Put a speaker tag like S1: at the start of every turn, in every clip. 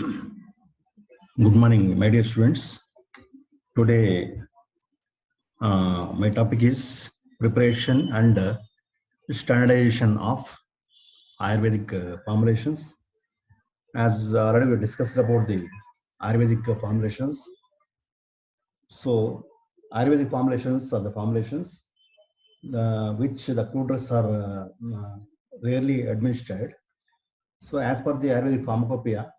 S1: Good morning, my dear students. Today, my topic is preparation and standardization of Ayurvedic formulations. As already we discussed about the Ayurvedic formulations. So, Ayurvedic formulations are the formulations which the crude drugs are rarely administered. So, as per the Ayurvedic pharmacopoeia,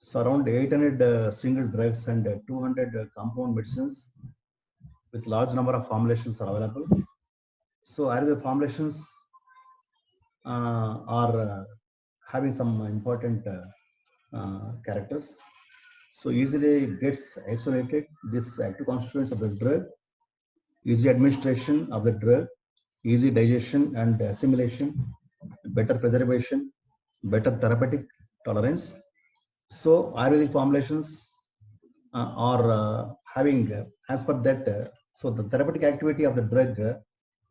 S1: so around 800 single drugs and 200 compound medicines with large number of formulations are available. So Ayurvedic formulations are having some important characters. So easily it gets isolated, this active constituents of the drug, easy administration of the drug, easy digestion and assimilation, better preservation, better therapeutic tolerance. So Ayurvedic formulations are having, as per that, so the therapeutic activity of the drug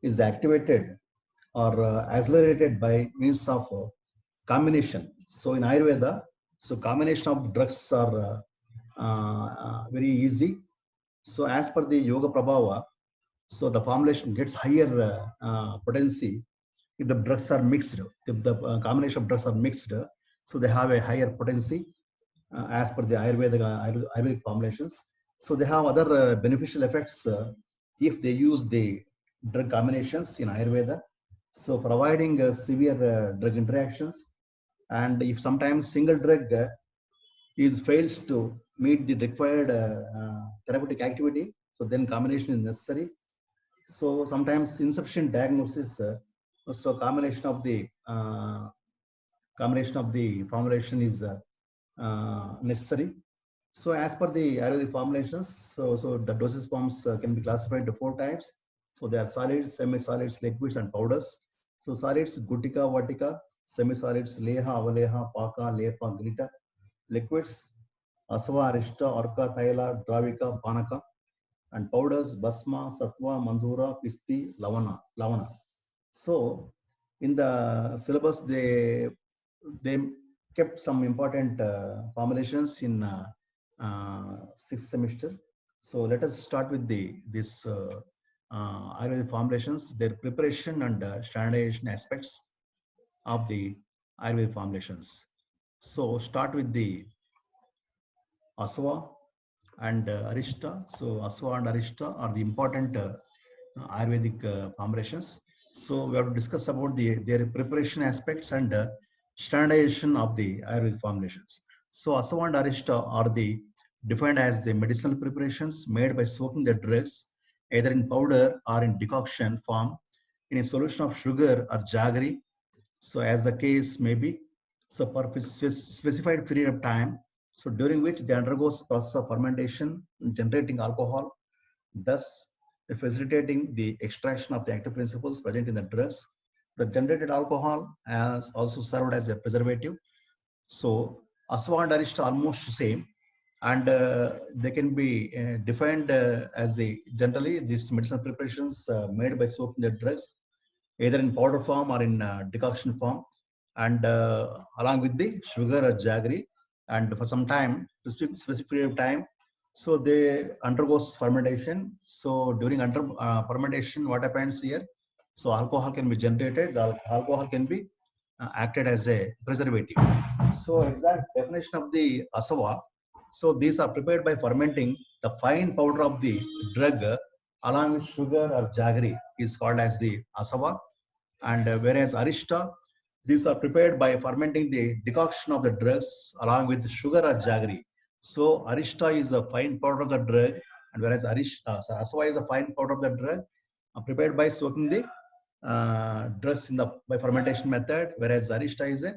S1: is activated or accelerated by means of combination. So in Ayurveda, so combination of drugs are very easy. So as per the Yoga Prabhava, so the formulation gets higher potency if the drugs are mixed. If the combination of drugs are mixed, so they have a higher potency as per the Ayurvedic formulations. So they have other beneficial effects if they use the drug combinations in Ayurveda. So providing severe drug interactions, and if sometimes single drug is fails to meet the required therapeutic activity, so then combination is necessary. So sometimes insufficient diagnosis, so combination of the formulation is necessary. So as per the Ayurvedic formulations, so the dosage forms can be classified into 4 types. So they are solids, semi-solids, liquids, and powders. So solids, Gutika, Vatika; semi-solids, Leha, Avaleha, Paka, Lepa, Grita; liquids, Asava, Arishta, Orka, Thaila, Dravika, Panaka; and powders, Basma, Sattva, Mandura, Pisti, Lavana. So in the syllabus, they kept some important formulations in 6th semester. So let us start with this Ayurvedic formulations, their preparation and standardization aspects of the Ayurvedic formulations. So start with the Aswa and Arishta. So Aswa and Arishta are the important Ayurvedic formulations. So we have to discuss about their preparation aspects and standardization of the Ayurvedic formulations. So Asava and Arishta are defined as the medicinal preparations made by soaking the drugs either in powder or in decoction form in a solution of sugar or jaggery. So as the case may be, so for specified period of time, so during which they undergo process of fermentation, generating alcohol, thus facilitating the extraction of the active principles present in the drugs. The generated alcohol has also served as a preservative. So Aswa and Arishta are almost same, and they can be defined as the generally these medicinal preparations made by soaking the drugs either in powder form or in decoction form, and along with the sugar or jaggery, and for some time, specific period of time, so they undergoes fermentation. So during fermentation, what happens here? So alcohol can be generated. The alcohol can be acted as a preservative. So exact definition of the asava. So these are prepared by fermenting the fine powder of the drug along with sugar or jaggery is called as the asava. And whereas Arishta, these are prepared by fermenting the decoction of the drugs along with sugar or jaggery. So Arishta is a fine powder of the drug, and whereas Asava is a fine powder of the drug prepared by soaking the drugs in the by fermentation method, whereas Arishta is a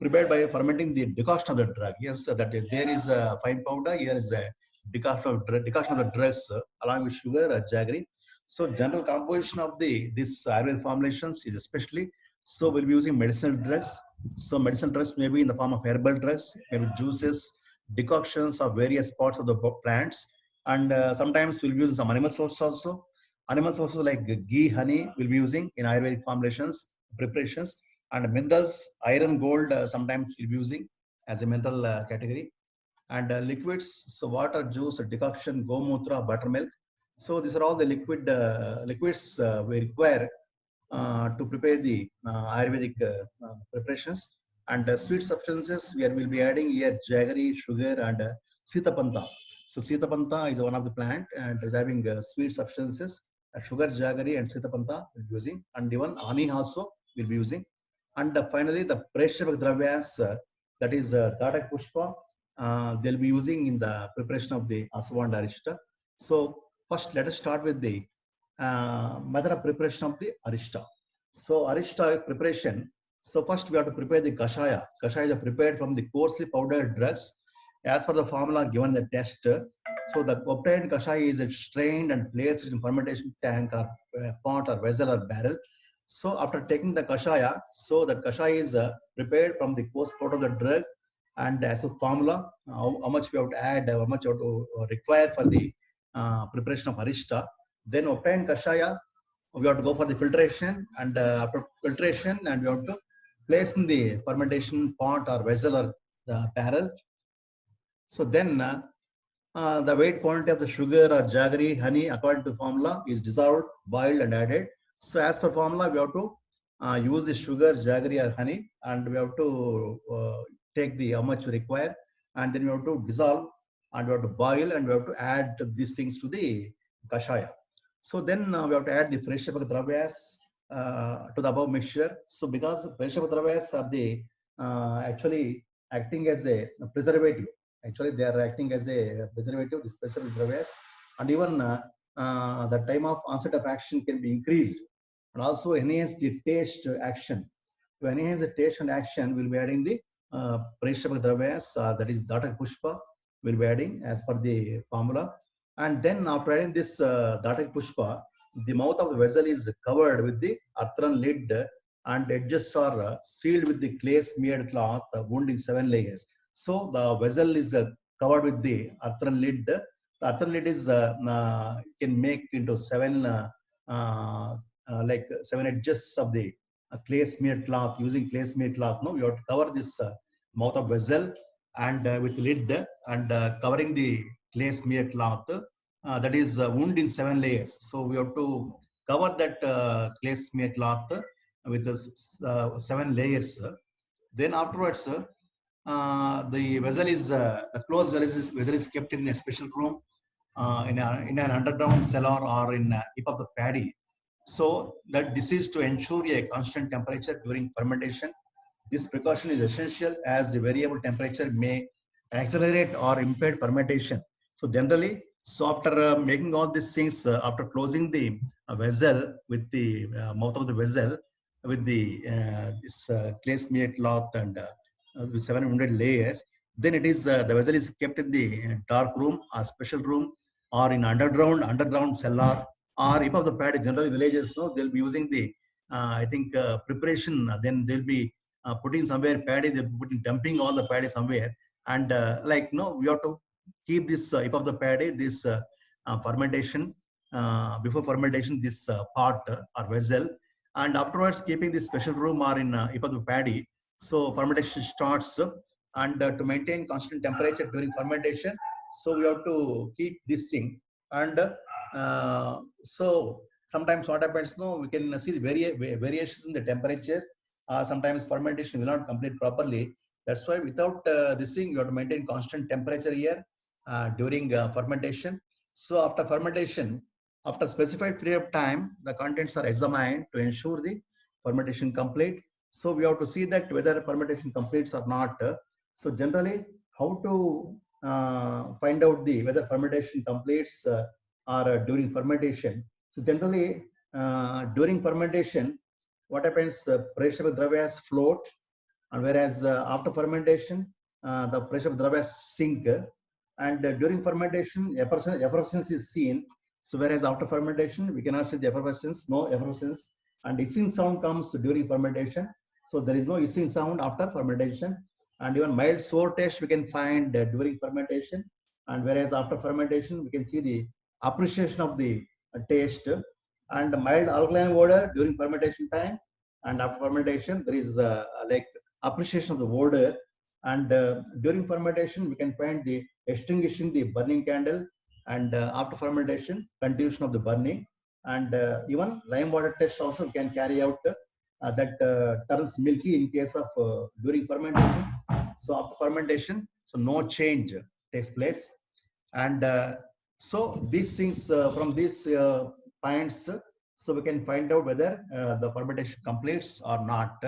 S1: prepared by fermenting the decoction of the drug. Yes, that is, there is a fine powder. Here is a decoction of the drugs along with sugar or jaggery. So general composition of this Ayurvedic formulations is especially, so we'll be using medicinal drugs. So medicinal drugs may be in the form of herbal drugs, maybe juices, decoctions of various parts of the plants, and sometimes we'll use some animal sources also. Animal sources like ghee, honey, we'll be using in Ayurvedic formulations, preparations, and minerals, iron, gold, sometimes we'll be using as a mineral category. And liquids, so water, juice, decoction, gomutra, buttermilk. So these are all the liquids we require to prepare the Ayurvedic preparations. And sweet substances, we will be adding here jaggery, sugar, and sitapanta. So sitapanta is one of the plant and is having sweet substances, sugar, jaggery, and sitapanta we'll be using, and even honey also we'll be using. And finally, the Preshavak Dravyas, that is Tadak Pushpa, they'll be using in the preparation of the Asavanda Arishta. So first, let us start with the method of preparation of the Arishta. So Arishta preparation. So first we have to prepare the Kashaya. Kashaya is prepared from the coarsely powdered drugs as per the formula given in the test. So the obtained Kashaya is strained and placed in fermentation tank or pot or vessel or barrel. So after taking the Kashaya, so that Kashaya is prepared from the coarse powder of the drug, and as a formula, how much we have to add, how much we have to require for the preparation of Arishta. Then obtained Kashaya, we have to go for the filtration, and after filtration, and we have to place in the fermentation pot or vessel or the barrel. So then the weight quantity of the sugar or jaggery, honey, according to formula, is dissolved, boiled, and added. So as per formula, we have to use the sugar, jaggery, or honey, and we have to take the how much we require, and then we have to dissolve, and we have to boil, and we have to add these things to the kashaya. So then we have to add the Preshavak Dravyas to the above mixture. So because Preshavak Dravyas are the actually acting as a preservative. Actually, they are acting as a preservative, the special Dravyas, and even the time of onset of action can be increased, and also enhance the taste action. To enhance the taste and action, we'll be adding the Preshavak Dravyas, that is Datak Pushpa, we'll be adding as per the formula. And then after adding this Datak Pushpa, the mouth of the vessel is covered with the earthen lid, and edges are sealed with the clay smeared cloth, wound in 7 layers. So the vessel is covered with the earthen lid. The earthen lid is can make into 7 like 7 edges of the clay smeared cloth. Using clay smeared cloth, no, we have to cover this mouth of vessel and with lid, and covering the clay smeared cloth. That is wound in 7 layers. So we have to cover that clay smeared cloth with 7 layers. Then afterwards, the vessel is the closed vessel is kept in a special room in an underground cellar or in a heap of the paddy. So that this is to ensure a constant temperature during fermentation. This precaution is essential as the variable temperature may accelerate or impede fermentation. So generally, so after making all these things, after closing the vessel with the mouth of the vessel with the this clay smeared cloth and with 700 layers, then it is the vessel is kept in the dark room or special room or in underground cellar or if of the paddy. Generally villages, no, they'll be using the I think preparation. Then they'll be putting somewhere paddy. They're putting dumping all the paddy somewhere, and like no, we have to keep this if of the paddy, this fermentation before fermentation, this pot or vessel, and afterwards keeping this special room or in if of the paddy. So fermentation starts, and to maintain constant temperature during fermentation, so we have to keep this thing. And so sometimes what happens, no, we can see the variations in the temperature. Sometimes fermentation will not complete properly. That's why without this thing, you have to maintain constant temperature here during fermentation. So after fermentation, after specified period of time, the contents are examined to ensure the fermentation complete. So we have to see that whether fermentation completes or not. So generally, how to find out the whether fermentation completes or during fermentation. So generally, during fermentation, what happens? Pressure of dravyas float, and whereas after fermentation, the pressure of dravyas sink. And during fermentation, effervescence is seen. So whereas after fermentation, we cannot see the effervescence, no effervescence, and hissing sound comes during fermentation. So there is no hissing sound after fermentation, and even mild sour taste we can find during fermentation. And whereas after fermentation, we can see the appreciation of the taste and mild alkaline odor during fermentation time. And after fermentation, there is like appreciation of the odor. And during fermentation, we can find the extinguishing the burning candle, and after fermentation, continuation of the burning. And even lime water test also can carry out that turns milky in case of during fermentation. So after fermentation, so no change takes place. And so these things from these points, so we can find out whether the fermentation completes or not.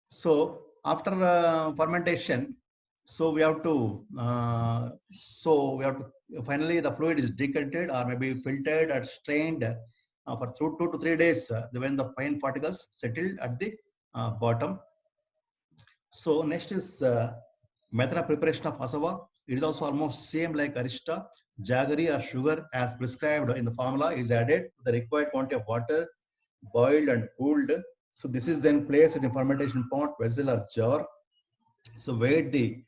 S1: So after fermentation, so we have to finally the fluid is decanted or maybe filtered or strained for 2 to 3 days when the fine particles settle at the bottom. So next is method of preparation of asava. It is also almost same like arista. Jaggery or sugar as prescribed in the formula is added to the required quantity of water, boiled and cooled. So this is then placed in a fermentation pot, vessel or jar. So weigh the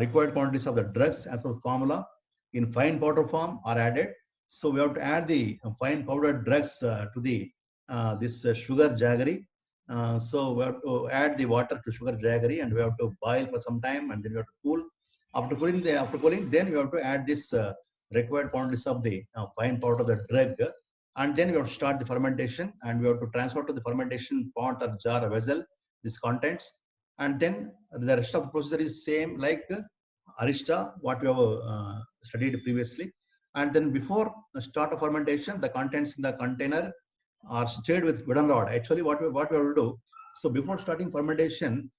S1: required quantities of the drugs as per formula in fine powder form are added. So we have to add the fine powdered drugs to the this sugar jaggery. So we have to add the water to sugar jaggery and we have to boil for some time and then we have to cool. After cooling, then we have to add this required quantities of the fine powder of the drug, and then we have to start the fermentation and we have to transfer to the fermentation pot or jar or vessel these contents, and then the rest of the procedure is same like arista what we have studied previously. And then before the start of fermentation, the contents in the container are stirred with wooden rod. Actually, what we have to do, so before starting fermentation,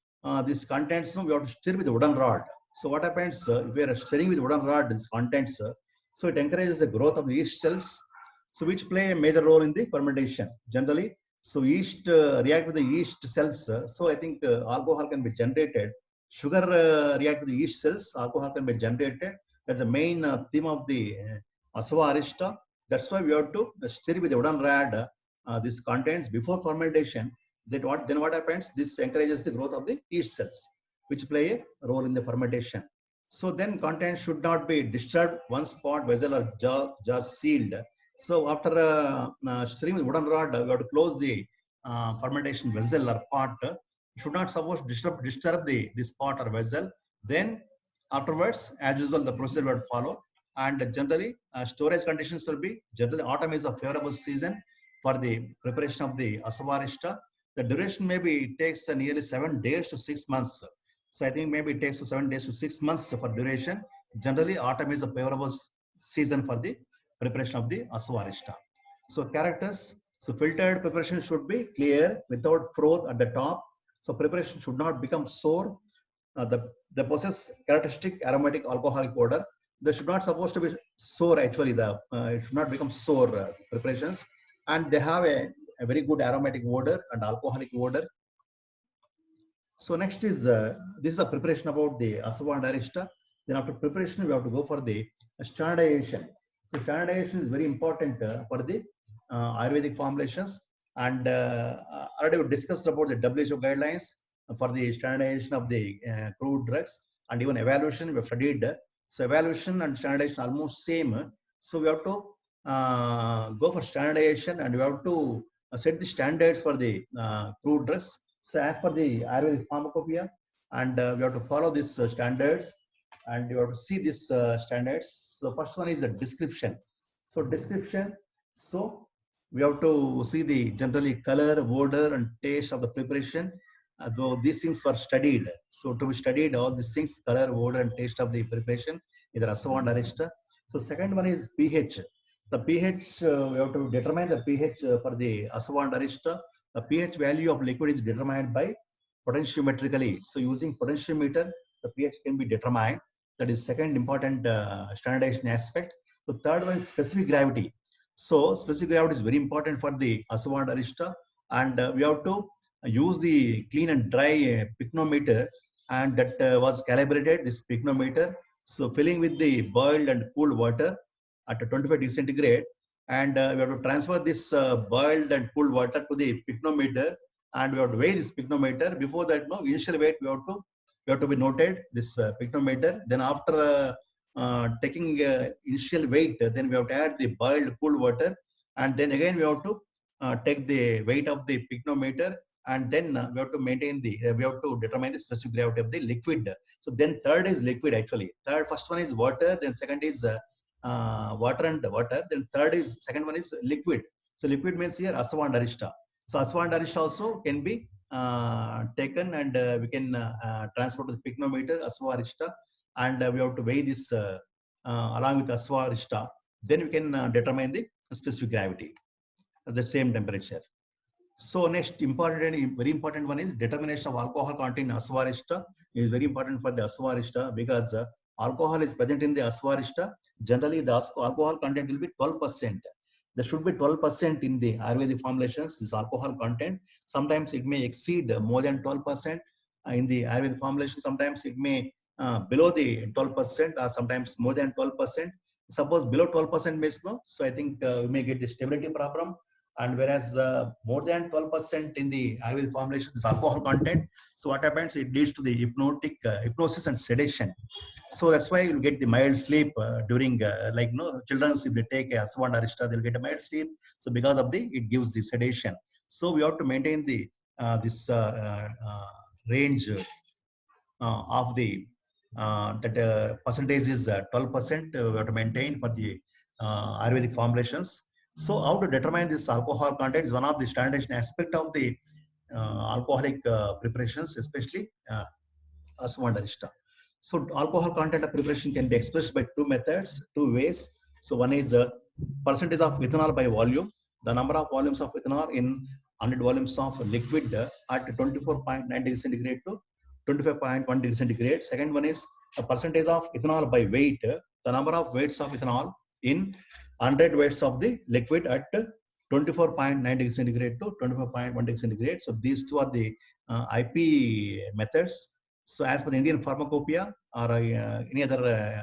S1: these contents we have to stir with wooden rod. So what happens if we are stirring with wooden rod these contents? So it encourages the growth of the yeast cells, so which play a major role in the fermentation generally. So yeast react with the yeast cells. So I think alcohol can be generated. Sugar react with the yeast cells. Alcohol can be generated. That's the main theme of the Asava Arista. That's why we have to stir with the wooden rod this contents before fermentation. Then what happens? This encourages the growth of the yeast cells, which play a role in the fermentation. So then contents should not be disturbed once pot, vessel or jar sealed. So after stirring with wooden rod, we have to close the fermentation vessel or pot. Should not suppose disturb this pot or vessel. Then afterwards, as usual, the procedure will follow. And generally, storage conditions will be generally autumn is a favorable season for the preparation of the asavarishta. The duration maybe takes nearly 7 days to 6 months. So I think maybe it takes 7 days to 6 months for duration. Generally, autumn is a favorable season for the preparation of the asavarishta. So characters, so filtered preparation should be clear without froth at the top. So preparation should not become sour. They possess characteristic aromatic alcoholic odor. They should not supposed to be sour actually. It should not become sour preparations, and they have a very good aromatic odor and alcoholic odor. So next is this is a preparation about the asava and arista. Then after preparation, we have to go for the standardization. So standardization is very important for the Ayurvedic formulations. And already we discussed about the WHO guidelines for the standardization of the approved drugs, and even evaluation we have studied. So evaluation and standardization almost same. So we have to go for standardization and we have to set the standards for the approved drugs. So as per the Ayurvedic pharmacopoeia, and we have to follow these standards, and you have to see these standards. So first one is the description. So description. So we have to see the generally color, odor, and taste of the preparation. Though these things were studied. So to be studied, all these things, color, odor, and taste of the preparation, either asava and arista. So second one is pH. The pH, we have to determine the pH for the asava and arista. The pH value of liquid is determined by potentiometrically. So using potentiometer, the pH can be determined. That is second important standardization aspect. The third one is specific gravity. So specific gravity is very important for the asava and arista, and we have to use the clean and dry pycnometer, and that was calibrated, this pycnometer. So filling with the boiled and cooled water at 25 degrees centigrade, and we have to transfer this boiled and cooled water to the pycnometer, and we have to weigh this pycnometer. Before that, no initial weight we have to be noted this pycnometer. Then after taking initial weight, then we have to add the boiled cooled water, and then again we have to take the weight of the pycnometer, and then we have to maintain the, we have to determine the specific gravity of the liquid. So then third is liquid actually. First one is water, then second is water and water, then third is, second one is liquid. So liquid means here Asava and Arista. So Asava and Arista also can be taken, and we can transfer to the pycnometer, Asava Arista, and we have to weigh this along with Asava Arista. Then we can determine the specific gravity at the same temperature. So next important, very important one is determination of alcohol content in Asava Arista. Is very important for the Asava Arista because alcohol is present in the Asava Arista. Generally, the alcohol content will be 12%. There should be 12% in the Ayurvedic formulations, this alcohol content. Sometimes it may exceed more than 12% in the Ayurvedic formulation. Sometimes it may below the 12% or sometimes more than 12%. Suppose below 12% means no, so I think we may get the stability problem. And whereas more than 12% in the Ayurvedic formulation is alcohol content, so what happens? It leads to the hypnosis and sedation. So that's why you get the mild sleep during like children, if they take Asava and Arista, they'll get a mild sleep. So because of it gives the sedation. So we have to maintain the this range of the that percentage is 12%. We have to maintain for the Ayurvedic formulations. So how to determine this alcohol content is one of the standardization aspect of the alcoholic preparations, especially Asava and Arista. So alcohol content of preparation can be expressed by two methods, two ways. So one is the percentage of ethanol by volume, the number of volumes of ethanol in 100 volumes of liquid at 24.9 degrees centigrade to 25.1 degrees centigrade. Second one is a percentage of ethanol by weight, the number of weights of ethanol in 100 weights of the liquid at 24.9 degrees centigrade to 25.1 degrees centigrade. So these two are the IP methods. So as per the Indian Pharmacopoeia or any other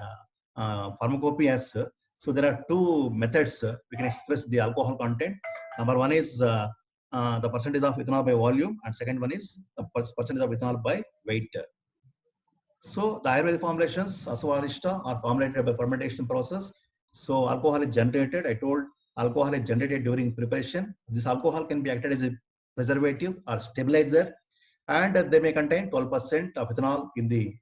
S1: pharmacopoeias, so there are two methods we can express the alcohol content. Number one is the percentage of ethanol by volume, and second one is the percentage of ethanol by weight. So the Ayurvedic formulations, Asava Arista, are formulated by fermentation process. So alcohol is generated. I told alcohol is generated during preparation. This alcohol can be acted as a preservative or stabilizer, and they may contain 12% of ethanol in the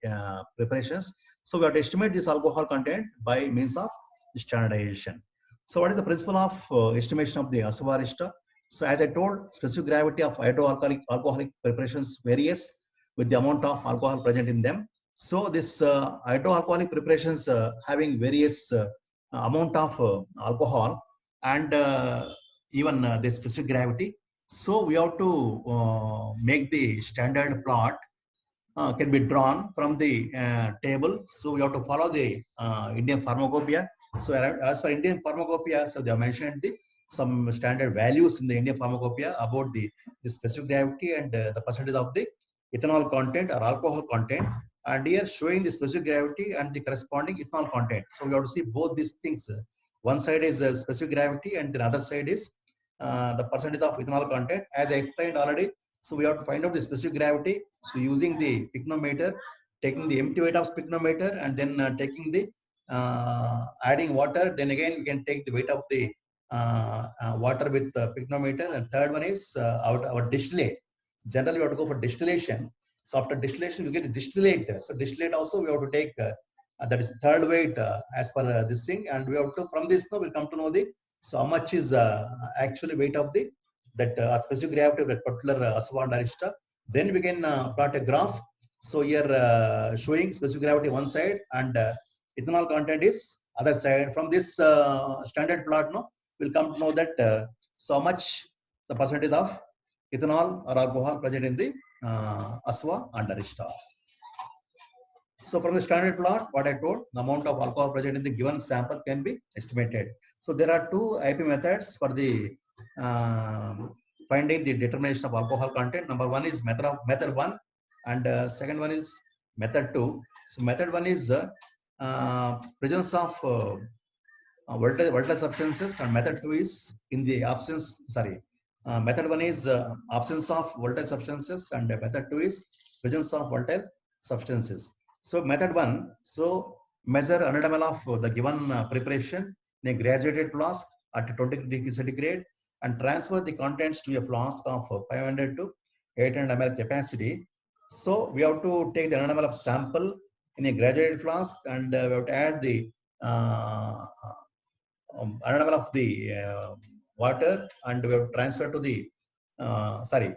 S1: preparations. So we have to estimate this alcohol content by means of standardization. So what is the principle of estimation of the Asava Arista? So as I told, specific gravity of hydroalcoholic preparations varies with the amount of alcohol present in them. So this hydroalcoholic preparations having various amount of alcohol and even the specific gravity. So we have to make the standard plot can be drawn from the table. So we have to follow the Indian Pharmacopoeia. So as for Indian Pharmacopoeia, so they have mentioned some standard values in the Indian Pharmacopoeia about the specific gravity and the percentage of the ethanol content or alcohol content. And here showing the specific gravity and the corresponding ethanol content. So we have to see both these things. One side is specific gravity and the other side is the percentage of ethanol content. As I explained already, so we have to find out the specific gravity. So using the pycnometer, taking the empty weight of pycnometer, and then taking the adding water. Then again we can take the weight of the water with pycnometer. And third one is our distillate. Generally we have to go for distillation. So after distillation we get a distillate. So distillate also we have to take that is third weight as per this thing, and we have to from this now we'll come to know the so how much is actually weight of the that specific gravity of that particular Asava and Arista. Then we can plot a graph. So here showing specific gravity one side and ethanol content is other side. From this standard plot now we'll come to know that so much the percentage of ethanol or alcohol present in the Asava and Arista. So from the standard plot, what I told, the amount of alcohol present in the given sample can be estimated. So there are two IP methods for the finding the determination of alcohol content. Number one is method one, and second one is method two. So method one is presence of volatile substances, and method two is in the absence. Method one is absence of volatile substances, and method two is presence of volatile substances. So method one, so measure 100 ml of the given preparation in a graduated flask at 20 degrees centigrade and transfer the contents to a flask of 500 to 800 ml capacity. So we have to take the 100 ml of sample in a graduated flask, and we have to add the 100 ml of the water, and we have to transfer to the 500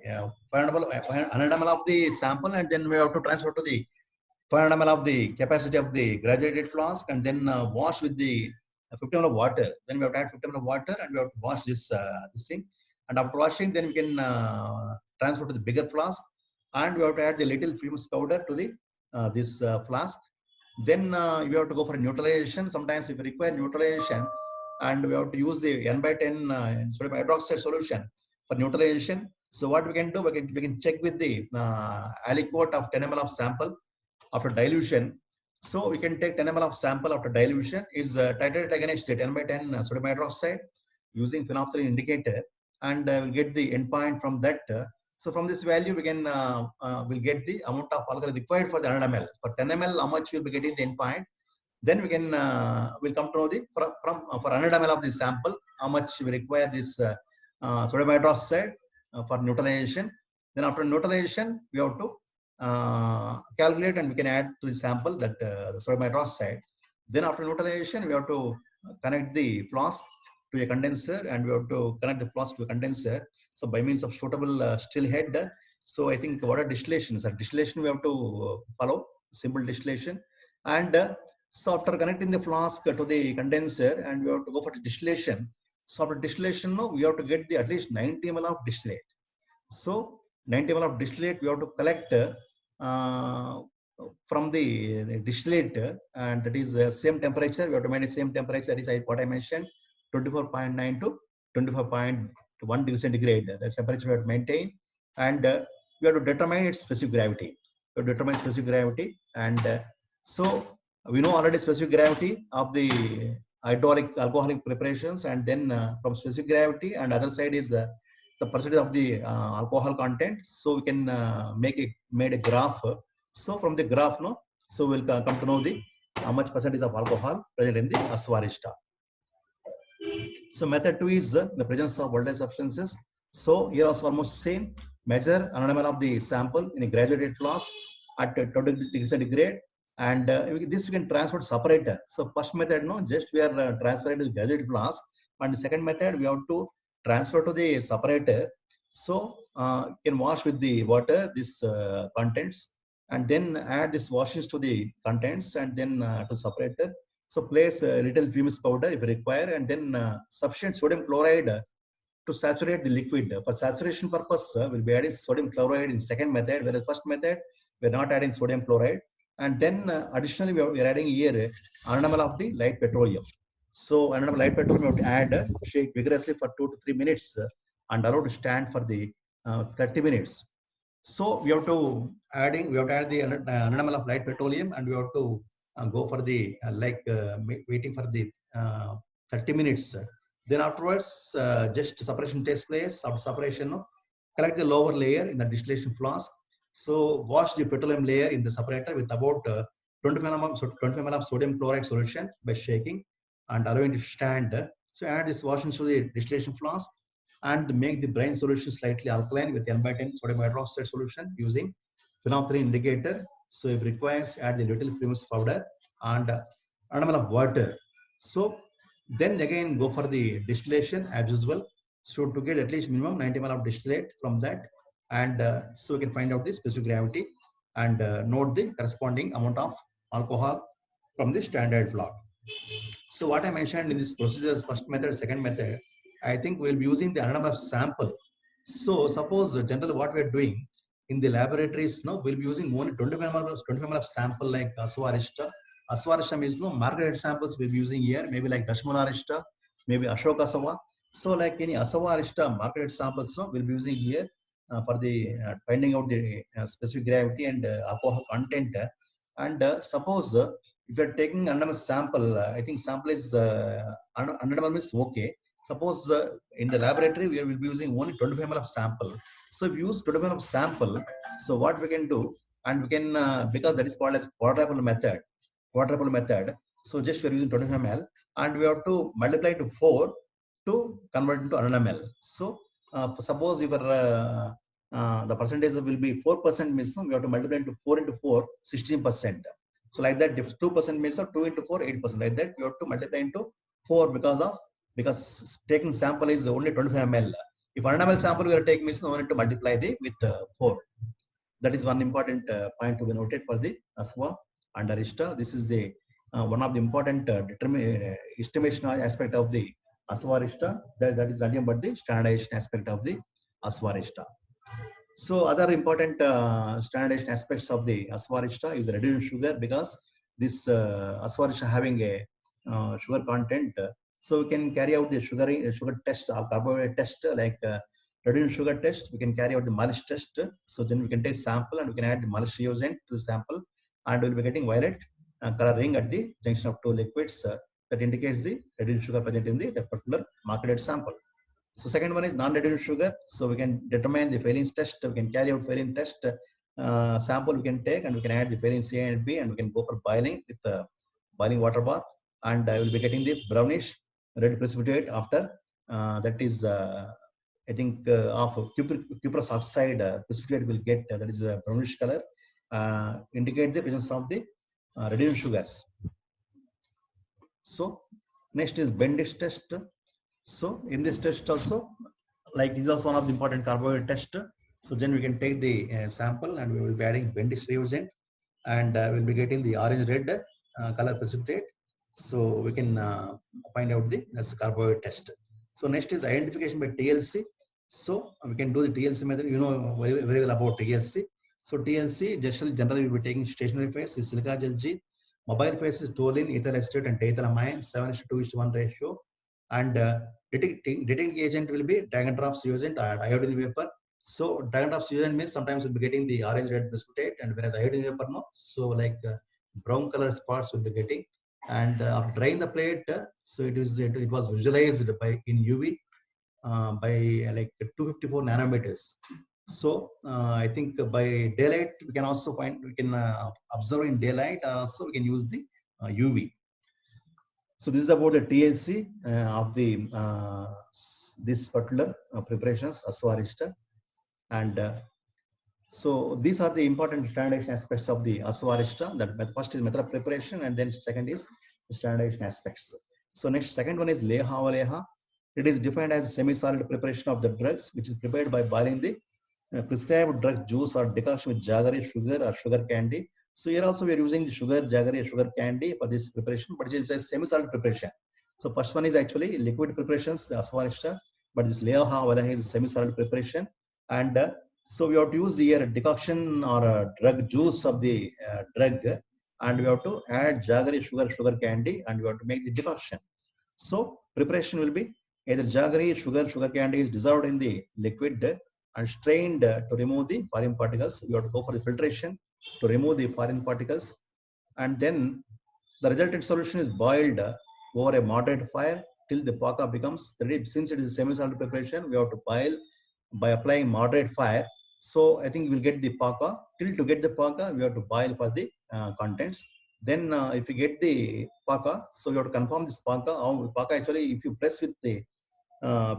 S1: ml of the sample, and then we have to transfer to the 500 ml of the capacity of the graduated flask, and then wash with the 50 ml of water. Then we have to add 50 ml of water, and we have to wash this thing. And after washing, then we can transfer to the bigger flask, and we have to add the little fumes powder to the this flask. Then you have to go for neutralization. Sometimes if you require neutralization, and we have to use the n by 10 sodium hydroxide solution for neutralization. So what we can do, we can check with the aliquot of 10 ml of sample after dilution. So we can take 10 ml of sample after dilution, is titrated against the 10 by 10 sodium hydroxide using phenolphthalein indicator, and we'll get the endpoint from that. So from this value, we can we'll get the amount of alcohol required for the 100 ml. For 10 ml, how much we'll be getting the endpoint. Then we can we'll come to know the for 100 ml of the sample, how much we require this sodium hydroxide for neutralization. Then after neutralization, we have to calculate, and we can add to the sample that sodium hydroxide. Then after neutralization, we have to connect the flask to a condenser, and we have to connect the flask to a condenser. So by means of suitable still head. So I think water distillation, distillation we have to follow, simple distillation. And so after connecting the flask to the condenser, and we have to go for the distillation. So after distillation, no, we have to get the at least 90 ml of distillate. So 90 ml of distillate we have to collect from the distillate, and that is same temperature. We have to maintain same temperature. That is what I mentioned, 24.9 to 25.1 degrees centigrade. The temperature we have to maintain, and we have to determine its specific gravity. We have to determine specific gravity, and so we know already specific gravity of the hydraulic alcoholic preparations, and then from specific gravity, and other side is the percentage of the alcohol content. So we can made a graph. So from the graph, no, so we'll come to know the how much percentage of alcohol present in the Aswarishta. So method 2 is the presence of volatile substances. So here also almost same. Measure 100 ml of the sample in a graduated flask at 20 degrees centigrade, and this we can transfer to separator. So first method, no, just we are transferring to the graduated flask, and the second method we have to transfer to the separator. So you can wash with the water this contents, and then add this washes to the contents, and then to separator. So place a little fumes powder if required, and then sufficient sodium chloride to saturate the liquid. For saturation purpose, we'll be adding sodium chloride in second method, whereas first method we're not adding sodium chloride. And then additionally we are adding here 100 ml of the light petroleum. So 100 ml light petroleum we have to add, shake vigorously for 2 to 3 minutes, and allow to stand for the 30 minutes. So we have to add the 100 ml of light petroleum, and we have to go for the waiting for the 30 minutes. Then afterwards, just separation takes place. After separation, collect the lower layer in the distillation flask. So wash the petroleum layer in the separator with about 25 ml of sodium chloride solution by shaking and allowing it to stand. So add this washing to the distillation flask, and make the brine solution slightly alkaline with n by 10 sodium hydroxide solution using phenolphthalein indicator. So if requires, add the little fumes powder and 100 ml of water. So then again go for the distillation as usual. So to get at least minimum 90 ml of distillate from that, and so we can find out the specific gravity, and note the corresponding amount of alcohol from the standard flow. So what I mentioned in this procedure, first method, second method, I think we'll be using the 100 ml of sample. So suppose generally what we're doing in the laboratories now, we'll be using only 25 ml of sample like Aswarishta. Aswarishta means no marketed samples we'll be using here, maybe like Dashmalarishta, maybe Ashoka Sawa. So like any Aswarishta marketed samples, no, we'll be using here for the finding out the specific gravity and alcohol content. And suppose if you're taking 100 ml sample, I think sample is 100 ml is okay. Suppose in the laboratory we will be using only 25 ml of sample. So if you use 25 ml of sample, so what we can do, and we can because that is called as quadruple method. Quadruple method. So just we are using 25 ml, and we have to multiply to 4 to convert into 100 ml. So suppose you are the percentage will be 4% means we have to multiply into 4 into 4, 16%. So like that, 2% means 2 into 4, 8%. Like that, you have to multiply into 4 because taking sample is only 25 ml. If 100 ml sample we are taking means we need to multiply with 4. That is one important point to be noted for the ASVA and Arista. This is the one of the important estimation aspect of the ASVA Arista. That is nothing but the standardization aspect of the ASVA Arista. So other important standardization aspects of the ASVA Arista is reduced sugar, because this ASVA Arista having a sugar content. So we can carry out the sugar test or carbohydrate test, like reduced sugar test. We can carry out the Malsh test. So then we can take sample and we can add the Malsh reagent to the sample, and we'll be getting violet color ring at the junction of two liquids that indicates the reduced sugar present in the particular marketed sample. So second one is non-reduced sugar. So we can determine the valence test. We can carry out valence test sample we can take, and we can add the valence A and B, and we can go for boiling with the boiling water bath, and I will be getting the brownish red precipitate after that is I think of cuprous oxide precipitate will get that is a brownish color, indicate the presence of the reduced sugars. So next is Bendix test. So in this test also, like is also one of the important carbohydrate test. So then we can take the sample and we will be adding Bendix reagent, and we'll be getting the orange red color precipitate. So we can find out that's the carbohydrate test. So next is identification by TLC. So we can do the TLC method. You know very well about TLC. So TLC generally we'll be taking stationary phase is silica gel G. Mobile phase is toluene, ethyl acetate, and ethylamine, 7:2:1 ratio. And detecting agent will be Dragon drops reagent and iodine vapor. So Dragon drops reagent means sometimes we'll be getting the orange red precipitate, and whereas iodine vapor no. So like brown color spots will be getting. And after drying the plate, so it was visualized in UV by like 254 nanometers. So I think by daylight we can also observe in daylight. Also we can use the UV. So this is about the TLC of the this particular preparations, ASVA Arista. And so these are the important standardization aspects of the ASVA Arista. That first is method of preparation, and then second is standardization aspects. So next, second one is Leha Valeha. It is defined as semi-solid preparation of the drugs, which is prepared by boiling the prescribed drug juice or decoction with jaggery, sugar or sugar candy. So here also we are using the sugar, jaggery, sugar candy for this preparation, but it is a semi-solid preparation. So first one is actually liquid preparations, the ASVA Arista, but this Leha Valeha is semi-solid preparation. And so we have to use the decoction or drug juice of the drug, and we have to add jaggery, sugar candy, and we have to make the decoction. So preparation will be either jaggery, sugar candy is dissolved in the liquid and strained to remove the foreign particles. We have to go for the filtration to remove the foreign particles, and then the resultant solution is boiled over a moderate fire till the paaka becomes ready. Since it is a semi-solid preparation, we have to boil by applying moderate fire. So I think we'll get the paaka. Till to get the paaka, we have to boil for the contents. Then if you get the paaka, so you have to confirm this paaka. Paaka actually, if you press with the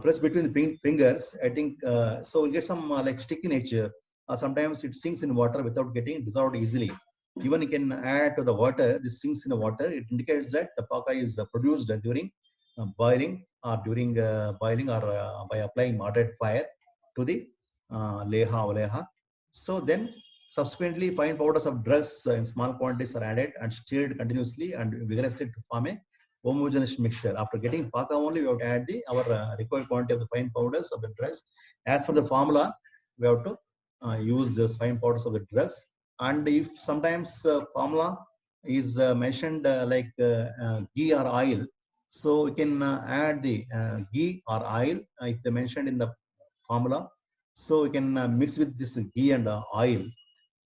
S1: press between the fingers, I think so we'll get some like sticky nature. Sometimes it sinks in water without getting dissolved easily. Even you can add to the water, this sinks in the water. It indicates that the paaka is produced during boiling or during boiling or by applying moderate fire to the leha. So then subsequently fine powders of drugs in small quantities are added and stirred continuously and vigorously to form a homogeneous mixture. After getting paaka only, we have to add our required quantity of the fine powders of the drugs. As for the formula, we have to use the fine powders of the drugs. And if sometimes formula is mentioned like ghee or oil, so we can add the ghee or oil if they mentioned in the formula. So we can mix with this ghee and oil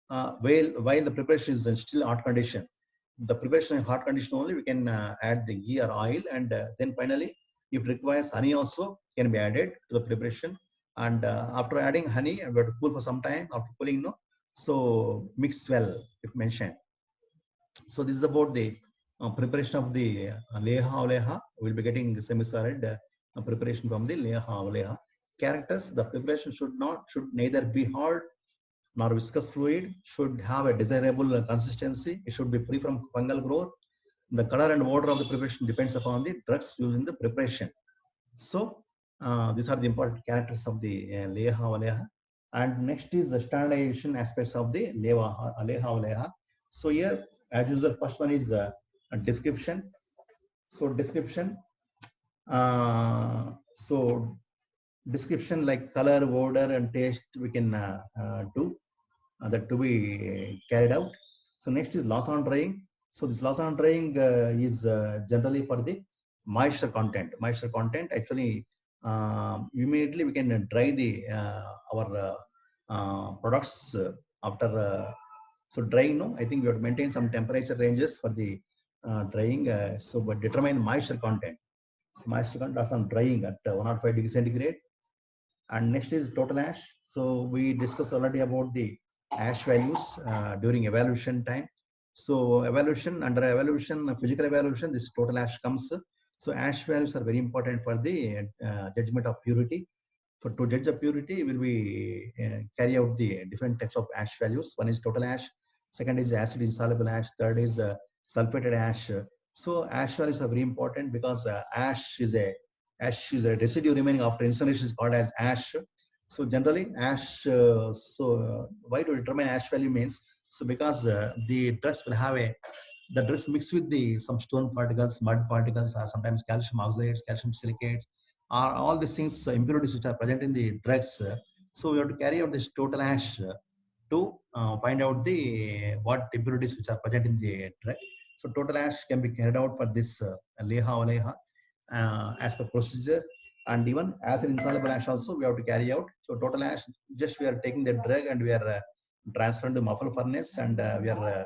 S1: while the preparation is still hot condition. The preparation in hot condition only we can add the ghee or oil, and then finally, if it requires honey also can be added to the preparation. And after adding honey, we have to cool for some time. After cooling, so mix well if mentioned. So this is about the preparation of the leha. We'll be getting semi-solid preparation from the leha. characters, the preparation should neither be hard nor viscous fluid, should have a desirable consistency. It should be free from fungal growth. The color and odor of the preparation depends upon the drugs used in the preparation. So these are the important characters of the Leha Valeha. And next is the standardization aspects of the Leha Valeha. So here, as usual, first one is a description. So description. So description like color, odor, and taste we can do that to be carried out. So next is loss on drying. So this loss on drying is generally for the moisture content. Moisture content actually immediately we can dry the our products after. So drying, no, I think we have to maintain some temperature ranges for the drying. So but determine moisture content. So moisture content loss on drying at 105 degrees centigrade. And next is total ash. So we discussed already about the ash values during evaluation time. So evaluation, under evaluation, physical evaluation, this total ash comes. So ash values are very important for the judgment of purity. For to judge the purity, will we carry out the different types of ash values. One is total ash, second is acid insoluble ash, third is sulfated ash. So ash values are very important because ash is a residue remaining after incineration is called as ash. So generally ash, why to determine ash value means, so because the drugs will have the drugs mixed with the some stone particles, mud particles, or sometimes calcium oxalates, calcium silicates, are all these things, impurities which are present in the drugs. So we have to carry out this total ash to find out the what impurities which are present in the drug. So total ash can be carried out for this Leha as per procedure. And even acid insoluble ash also we have to carry out. So total ash, just we are taking the drug and we are transferring to muffle furnace, and we are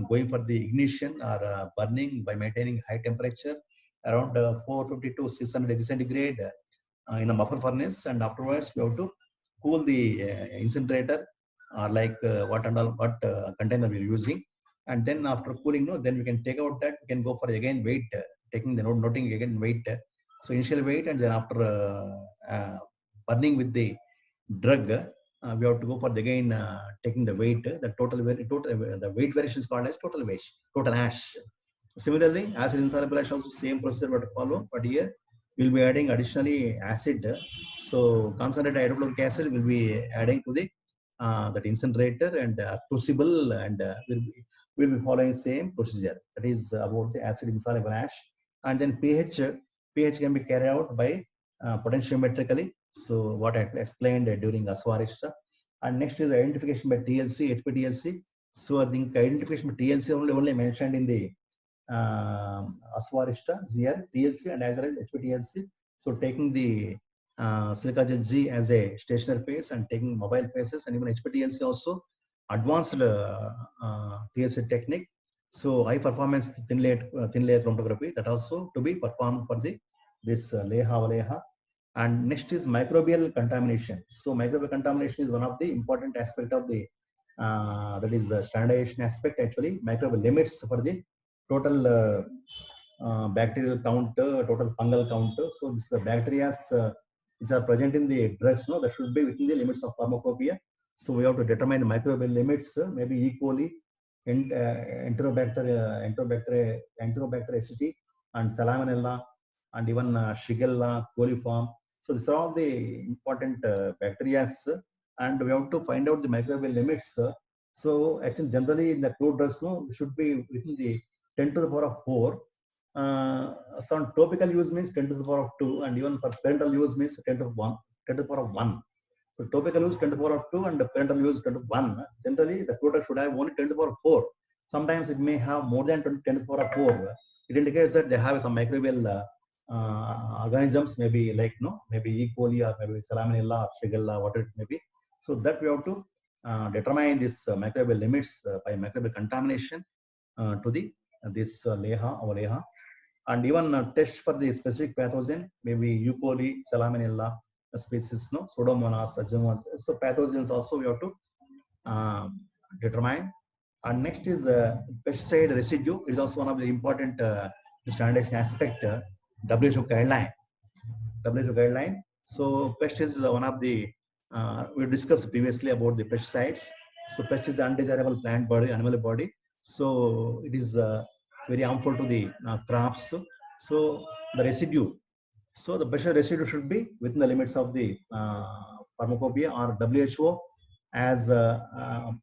S1: going for the ignition or burning by maintaining high temperature around 450 to 600 degrees centigrade in a muffle furnace. And afterwards we have to cool the incinerator, or like what container we are using. And then after cooling, no, then we can take out that, we can go for again weight, taking the noting again weight. So initial weight, and then after burning with the drug, we have to go for the again taking the weight. The the weight variation is called as total weight, total ash. Similarly, acid insoluble ash also same procedure we have to follow, but here we'll be adding additionally acid. So concentrated hydrochloric acid will be adding to the that incinerator, and crucible, and we'll be following same procedure. That is about the acid insoluble ash. And then pH can be carried out by potentiometrically. So what I explained during Aswarishta. And next is identification by TLC, HPTLC. So I think identification by TLC only mentioned in the Aswarishta here, TLC and as well as HPTLC. So taking the silica gel G as a stationary phase and taking mobile phases, and even HPTLC also advanced TLC technique. So high performance thin layer chromatography, that also to be performed for this Leha. And next is microbial contamination. So microbial contamination is one of the important aspect of the that is the standardization aspect. Actually, microbial limits for the total bacterial count, total fungal count. So this bacteria which are present in the drugs, no, that should be within the limits of pharmacopoeia. So we have to determine the microbial limits, maybe E. coli, Enterobacter aceti, and Salmonella, and even Shigella, coliform. So these are all the important bacteria, and we have to find out the microbial limits. So actually, generally in the crude drugs, no, should be within the 10 to the power of 4. Some topical use means 10 to the power of 2, and even for parental use means 10 to the power of 1. So topical use 10 to the power of 2 and parental use 10 to the 1. Generally, the product should have only 10 to the power of 4. Sometimes it may have more than 10 to the power of 4. It indicates that they have some microbial organisms, maybe like maybe E. coli, or maybe Salmonella or Shigella, whatever it may be. So that we have to determine this microbial limits by microbial contamination to this Leha or Leha. And even test for the specific pathogen, maybe E. coli, Salmonella species, Pseudomonas, Agemonas. So pathogens also we have to determine. And next is pesticide residue. It is also one of the important standardization aspect. WHO guideline. So pest is one of the, we discussed previously about the pesticides. So pest is undesirable plant body, animal body. So it is very harmful to the crops. So the residue, so the pest residue should be within the limits of the pharmacopoeia or WHO as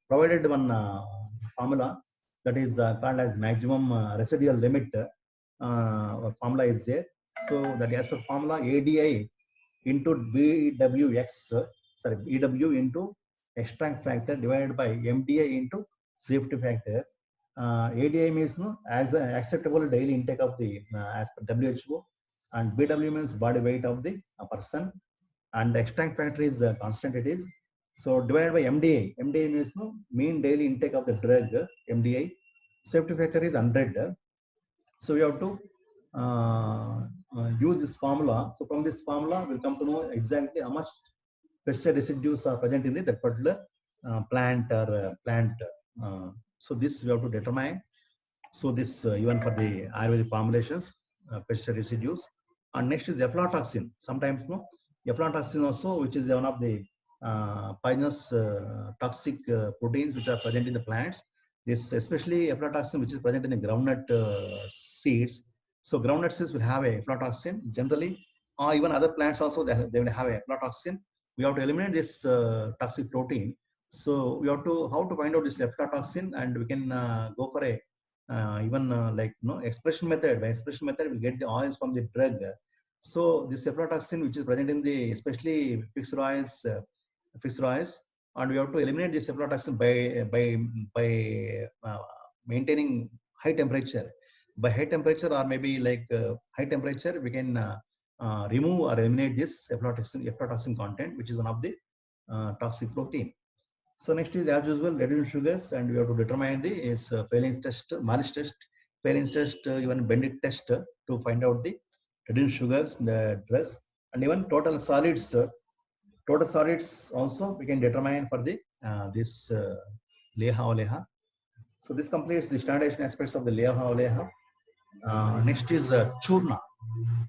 S1: provided one formula that is called as maximum residual limit formula is there. So that as per formula ADI into BWX, sorry, BW into extract factor divided by MDI into safety factor. ADI means no, as an acceptable daily intake of the as per WHO, and BW means body weight of the person, and the extract factor is constant it is. So divided by MDI, MDI means no mean daily intake of the drug, MDI. Safety factor is 100. So we have to use this formula. So from this formula, we'll come to know exactly how much pesticide residues are present in that particular plant or plant. So this we have to determine. So this even for the Ayurvedic formulations, pesticide residues. And next is aflatoxin. Sometimes no, aflatoxin also, which is one of the poisonous toxic proteins which are present in the plants. This especially aflatoxin, which is present in the groundnut seeds. So groundnut seeds will have a aflatoxin generally, or even other plants also they will have a aflatoxin. We have to eliminate this toxic protein. So we have to how to find out this aflatoxin, and we can go for a even like expression method. By expression method, we get the oils from the drug. So this aflatoxin, which is present in the especially fixed oils, and we have to eliminate this aflatoxin by maintaining high temperature. By high temperature, or maybe like high temperature, we can remove or eliminate this aflatoxin content, which is one of the toxic protein. So next is as usual reduced sugars, and we have to determine the is Phelan's test, Marsh test, Phelan's test, even Bendit test to find out the reduced sugars in the drugs, and even total solids. Total solids also we can determine for the this Leha or Leha. So this completes the standardization aspects of the Leha or Leha. Next is Churna.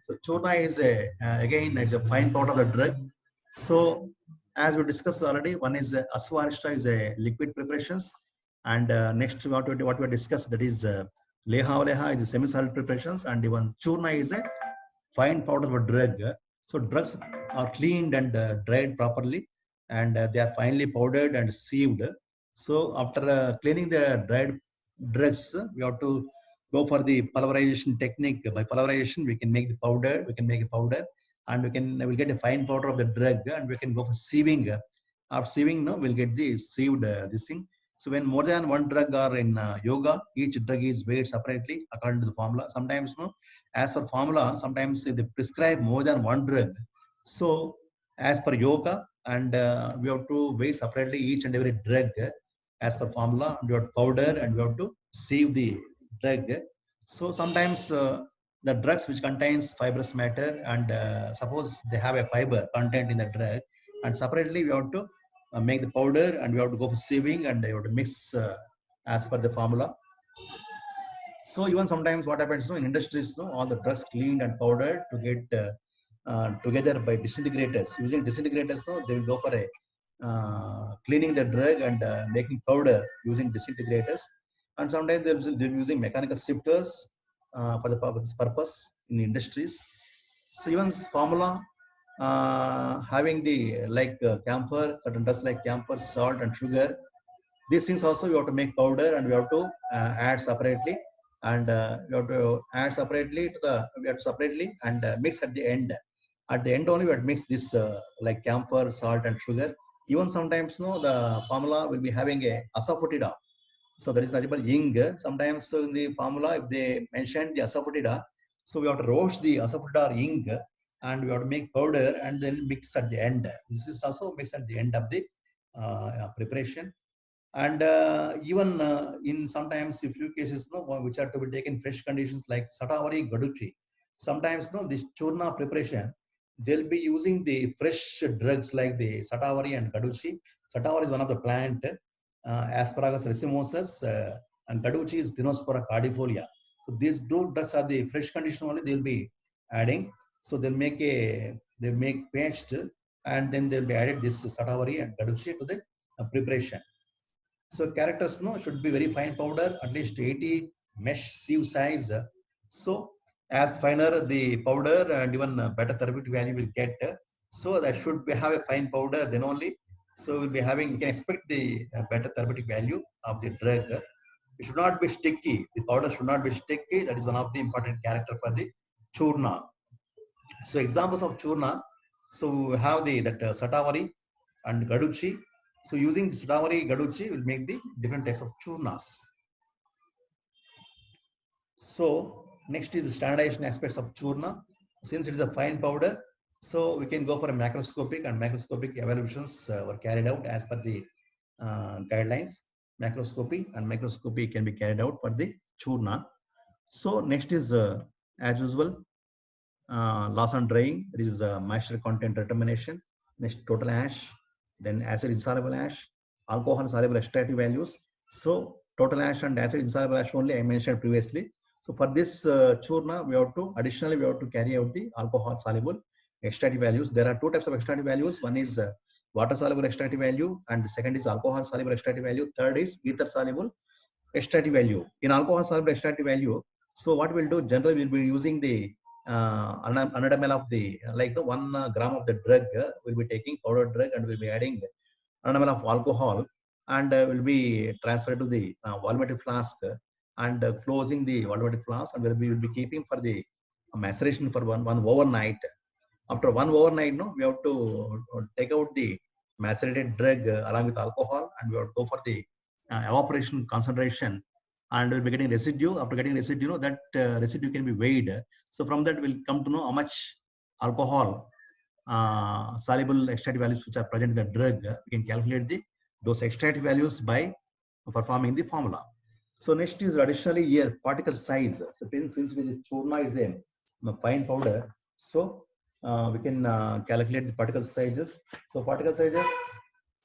S1: So Churna is again it's a fine powder of the drug. So as we discussed already, one is Aswarishta is a liquid preparations, and next what we discussed, that is Leha Leha is a semi-solid preparations, and even Churna is a fine powder of a drug. So drugs are cleaned and dried properly, and they are finely powdered and sieved. So after cleaning the dried drugs, we have to go for the pulverization technique. By pulverization, we can make the powder. We can make a powder, and we'll get a fine powder of the drug, and we can go for sieving. After sieving, no, we'll get the sieved this thing. So when more than one drug are in yoga, each drug is weighed separately according to the formula. Sometimes, no, as per formula, sometimes they prescribe more than one drug. So as per yoga, and we have to weigh separately each and every drug as per formula. We have to powder, and we have to sieve the drug. So sometimes the drugs which contains fibrous matter, and suppose they have a fiber content in the drug, and separately we have to make the powder, and we have to go for sieving, and we have to mix as per the formula. So even sometimes what happens in industries, all the drugs cleaned and powdered to get together by disintegrators. Using disintegrators, they will go for a cleaning the drug and making powder using disintegrators. And sometimes they're using mechanical sifters for the purpose in industries. So even formula having the like camphor, certain drugs like camphor, salt, and sugar. These things also we have to make powder, and we have to add separately, and we have to add separately to the we have to separately and mix at the end. At the end only we have to mix this like camphor, salt, and sugar. Even sometimes the formula will be having a asafoetida. So that is nothing but ing. Sometimes in the formula, if they mention the asafoetida, so we have to roast the asafoetida or ing, and we have to make powder and then mix at the end. This is also mixed at the end of the preparation. And even in sometimes a few cases which are to be taken fresh conditions like Satavari Gaduchi, sometimes this churna preparation they'll be using the fresh drugs like the Satavari and Gaduchi. Satavari is one of the plant, Asparagus racemosus, and Gaduchi is Dinospora cardifolia. So these two drugs are the fresh condition only they'll be adding. So they'll make a they make paste, and then they'll be added this Satavari and Gaduchi to the preparation. So characters no should be very fine powder, at least 80 mesh sieve size. So as finer the powder and even better therapeutic value will get. So that should be have a fine powder, then only. So we'll be having, we can expect the better therapeutic value of the drug. It should not be sticky. The powder should not be sticky. That is one of the important character for the churna. So examples of churna. So we have the that Satavari and Gaduchi. So using Satavari, Gaduchi will make the different types of churnas. So next is the standardization aspects of churna. Since it is a fine powder, so we can go for a macroscopic, and macroscopic evaluations were carried out as per the guidelines. Macroscopy and microscopy can be carried out for the churna. So next is as usual, loss on drying. There is moisture content determination. Next, total ash, then acid insoluble ash, alcohol soluble extractive values. So total ash and acid insoluble ash only I mentioned previously. So for this churna, we have to additionally we have to carry out the alcohol soluble extractive values. There are two types of extractive values. One is water soluble extractive value, and the second is alcohol soluble extractive value. Third is ether soluble extractive value. In alcohol soluble extractive value, so what we'll do generally we'll be using the 100 ml of the 1 gram of the drug. We'll be taking powdered drug and we'll be adding 100 ml of alcohol, and will be transferred to the volumetric flask and closing the volumetric flask, and we'll be keeping for the maceration for one overnight. After one overnight, no, we have to take out the macerated drug along with alcohol, and we have to go for the evaporation concentration, and we'll be getting residue. After getting residue, you know, that residue can be weighed. So from that, we'll come to know how much alcohol soluble extractive values which are present in the drug. We can calculate those extractive values by performing the formula. So next is additionally here particle size. So since this churna is a fine powder, so we can calculate the particle sizes. So particle sizes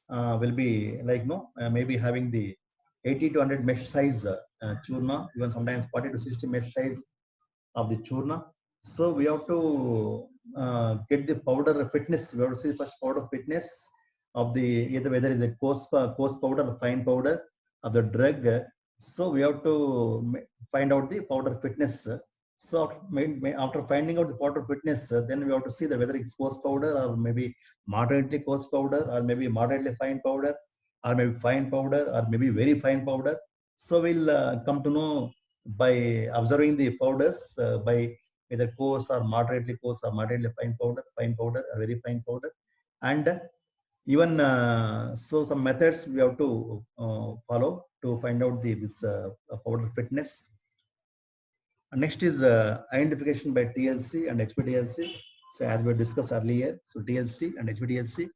S1: will be maybe having the 80 to 100 mesh size churna, even sometimes 40 to 60 mesh size of the churna. So we have to get the powder fitness. We have to see first powder fitness of the either whether it's a coarse powder or fine powder of the drug. So we have to find out the powder fitness. So after finding out the powder fitness, then we have to see that whether it's coarse powder or maybe moderately coarse powder or maybe moderately fine powder or maybe fine powder or maybe very fine powder. So we'll come to know by observing the powders by either coarse or moderately fine powder or very fine powder. And even so some methods we have to follow to find out this powder fitness. Next is identification by TLC and HPTLC. So as we discussed earlier, so TLC and HPTLC,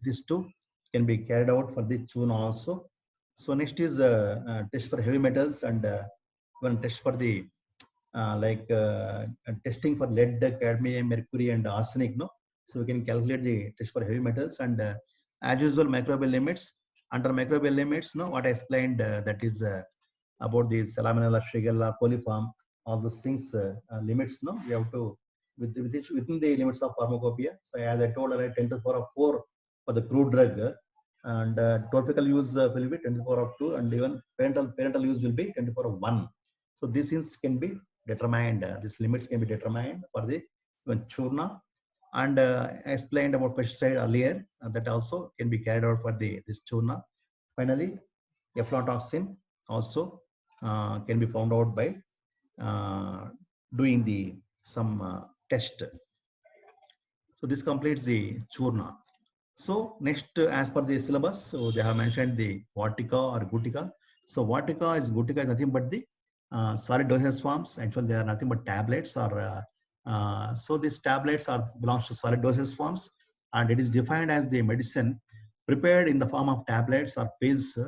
S1: these two can be carried out for the churna also. So next is test for heavy metals and one test for the testing for lead, cadmium, mercury, and arsenic. No, so we can calculate the test for heavy metals, and as usual microbial limits. Under microbial limits, no, what I explained that is about the Salmonella, Shigella, coliform, all those things limits. No, we have to within the limits of pharmacopoeia. So as I told, 10 to the power of 4 for the crude drug, and topical use will be 10 to the power of 2, and even parental use will be 10 to the power of 1. So these things can be determined. These limits can be determined for the churna. And I explained about pesticide earlier. That also can be carried out for this churna. Finally, aflatoxin also can be found out by doing some test. So this completes the churna. So next, as per the syllabus, so they have mentioned the Vatika or Gutika. So Vatika is nothing but the solid dosage forms. Actually, they are nothing but tablets, or so these tablets belongs to solid dosage forms, and it is defined as the medicine prepared in the form of tablets or pills.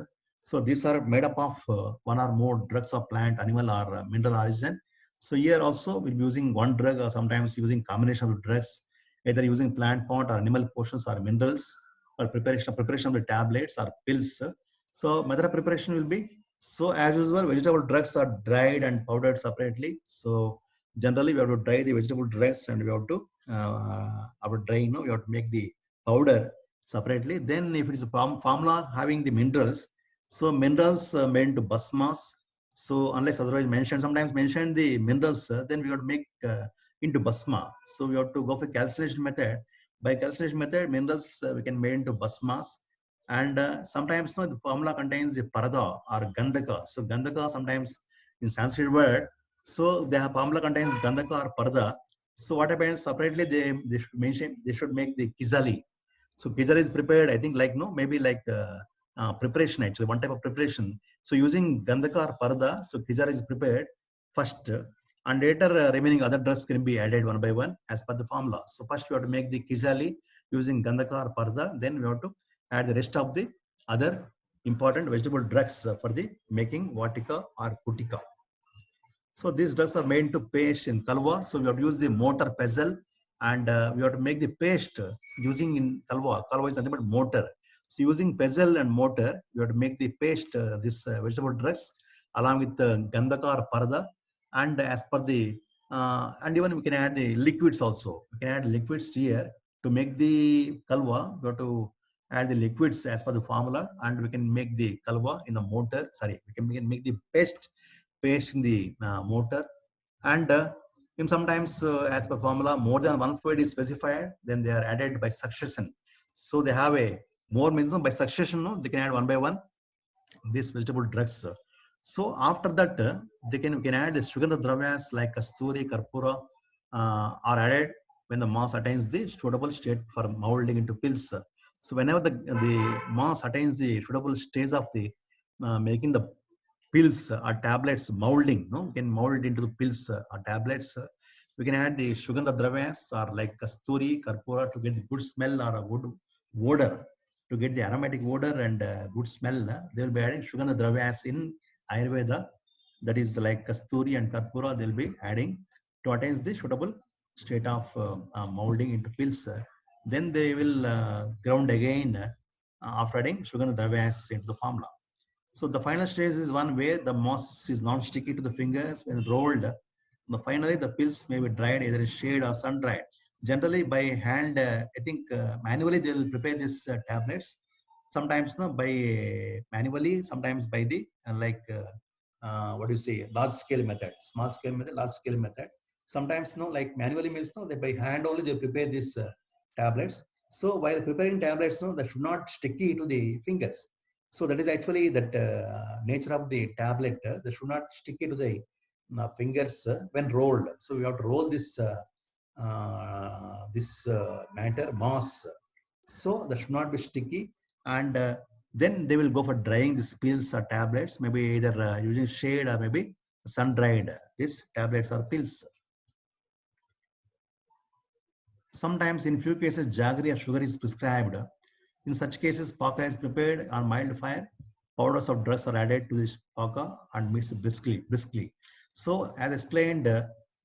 S1: So these are made up of one or more drugs of plant, animal, or mineral origin. So here also we'll be using one drug, or sometimes using combination of drugs, either using plant part or animal portions or minerals for preparation of the tablets or pills. So method of preparation will be, so as usual, vegetable drugs are dried and powdered separately. So generally we have to dry the vegetable drugs and we have to our drying, no, we have to make the powder separately. Then if it is a formula having the minerals, so minerals made into basmas. So unless otherwise mentioned, sometimes mentioned the minerals, then we have to make into basma. So we have to go for calcination method. By calcination method, minerals we can make into basmas. And sometimes no, the formula contains the parada or gandhaka. So gandhaka sometimes in Sanskrit word. So the formula contains gandhaka or parada. So what happens separately? They should mention, they should make the kizali. So kizali is prepared, I think, like no, maybe like preparation, actually one type of preparation. So using gandhaka or parda, so kizali is prepared first, and later remaining other drugs can be added one by one as per the formula. So first we have to make the kizali using gandhaka or parda. Then we have to add the rest of the other important vegetable drugs for the making vatika or kutika. So these drugs are made to paste in kalwa. So we have to use the mortar pestle, and we have to make the paste using in kalwa. Kalwa is nothing but mortar. So using pestle and mortar, we have to make the paste, this vegetable drugs along with gandhaka or parda. And as per the, and even we can add the liquids also. We can add liquids here to make the kalwa. We have to add the liquids as per the formula, and we can make the kalwa in the mortar. Sorry, we can make the paste in the mortar. And in sometimes as per formula more than one fluid is specified, then they are added by succession. So they have a more means by succession, no, they can add one by one these vegetable drugs. So after that they can add the sugandha dravyas like kasturi, karpura are added when the mass attains the suitable state for molding into pills. So whenever the mass attains the suitable stage of the making the pills or tablets molding, no, we can mold into the pills or tablets. We can add the sugandha dravyas or like kasturi, karpura to get the good smell or a good odor, to get the aromatic odor and good smell. They will be adding sugandha dravyas in Ayurveda. That is like kasturi and karpura. They will be adding to attain the suitable state of molding into pills. Then they will ground again after adding sugandha dravyas into the formula. So the final stage is one where the moss is not sticky to the fingers when rolled. Finally, the pills may be dried either in shade or sun dried. Generally, by hand, I think manually they will prepare these tablets. Sometimes no, by manually, sometimes by the what do you say, large scale method, small scale method, large scale method. Sometimes no, like manually means no, they by hand only they prepare these tablets. So while preparing tablets, no, that should not sticky to the fingers. So that is actually that nature of the tablet. That should not stick it to the fingers when rolled. So we have to roll this matter mass. So that should not be sticky. And then they will go for drying these pills or tablets, maybe either using shade or maybe sun dried. These tablets or pills. Sometimes in few cases, jaggery or sugar is prescribed. In such cases, paka is prepared on mild fire. Powders of drugs are added to this paka and mixed briskly. So as explained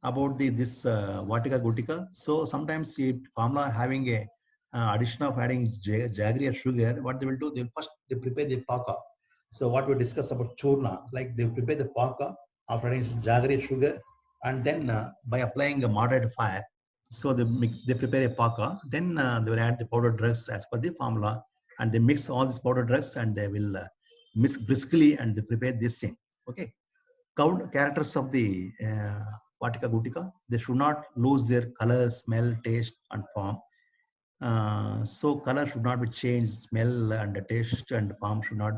S1: about this vatika gutika, so sometimes it formula having a addition of adding jaggery or sugar, what they will do, they prepare the paka. So what we discussed about churna, like they prepare the paka after adding jaggery sugar, and then by applying a moderate fire, so they prepare a paka, then they will add the powder drugs as per the formula, and they mix all these powder drugs and they will mix briskly and they prepare this thing. Okay. Count characters of the Vatika Gutika. They should not lose their color, smell, taste, and form. So color should not be changed, smell and the taste and form should not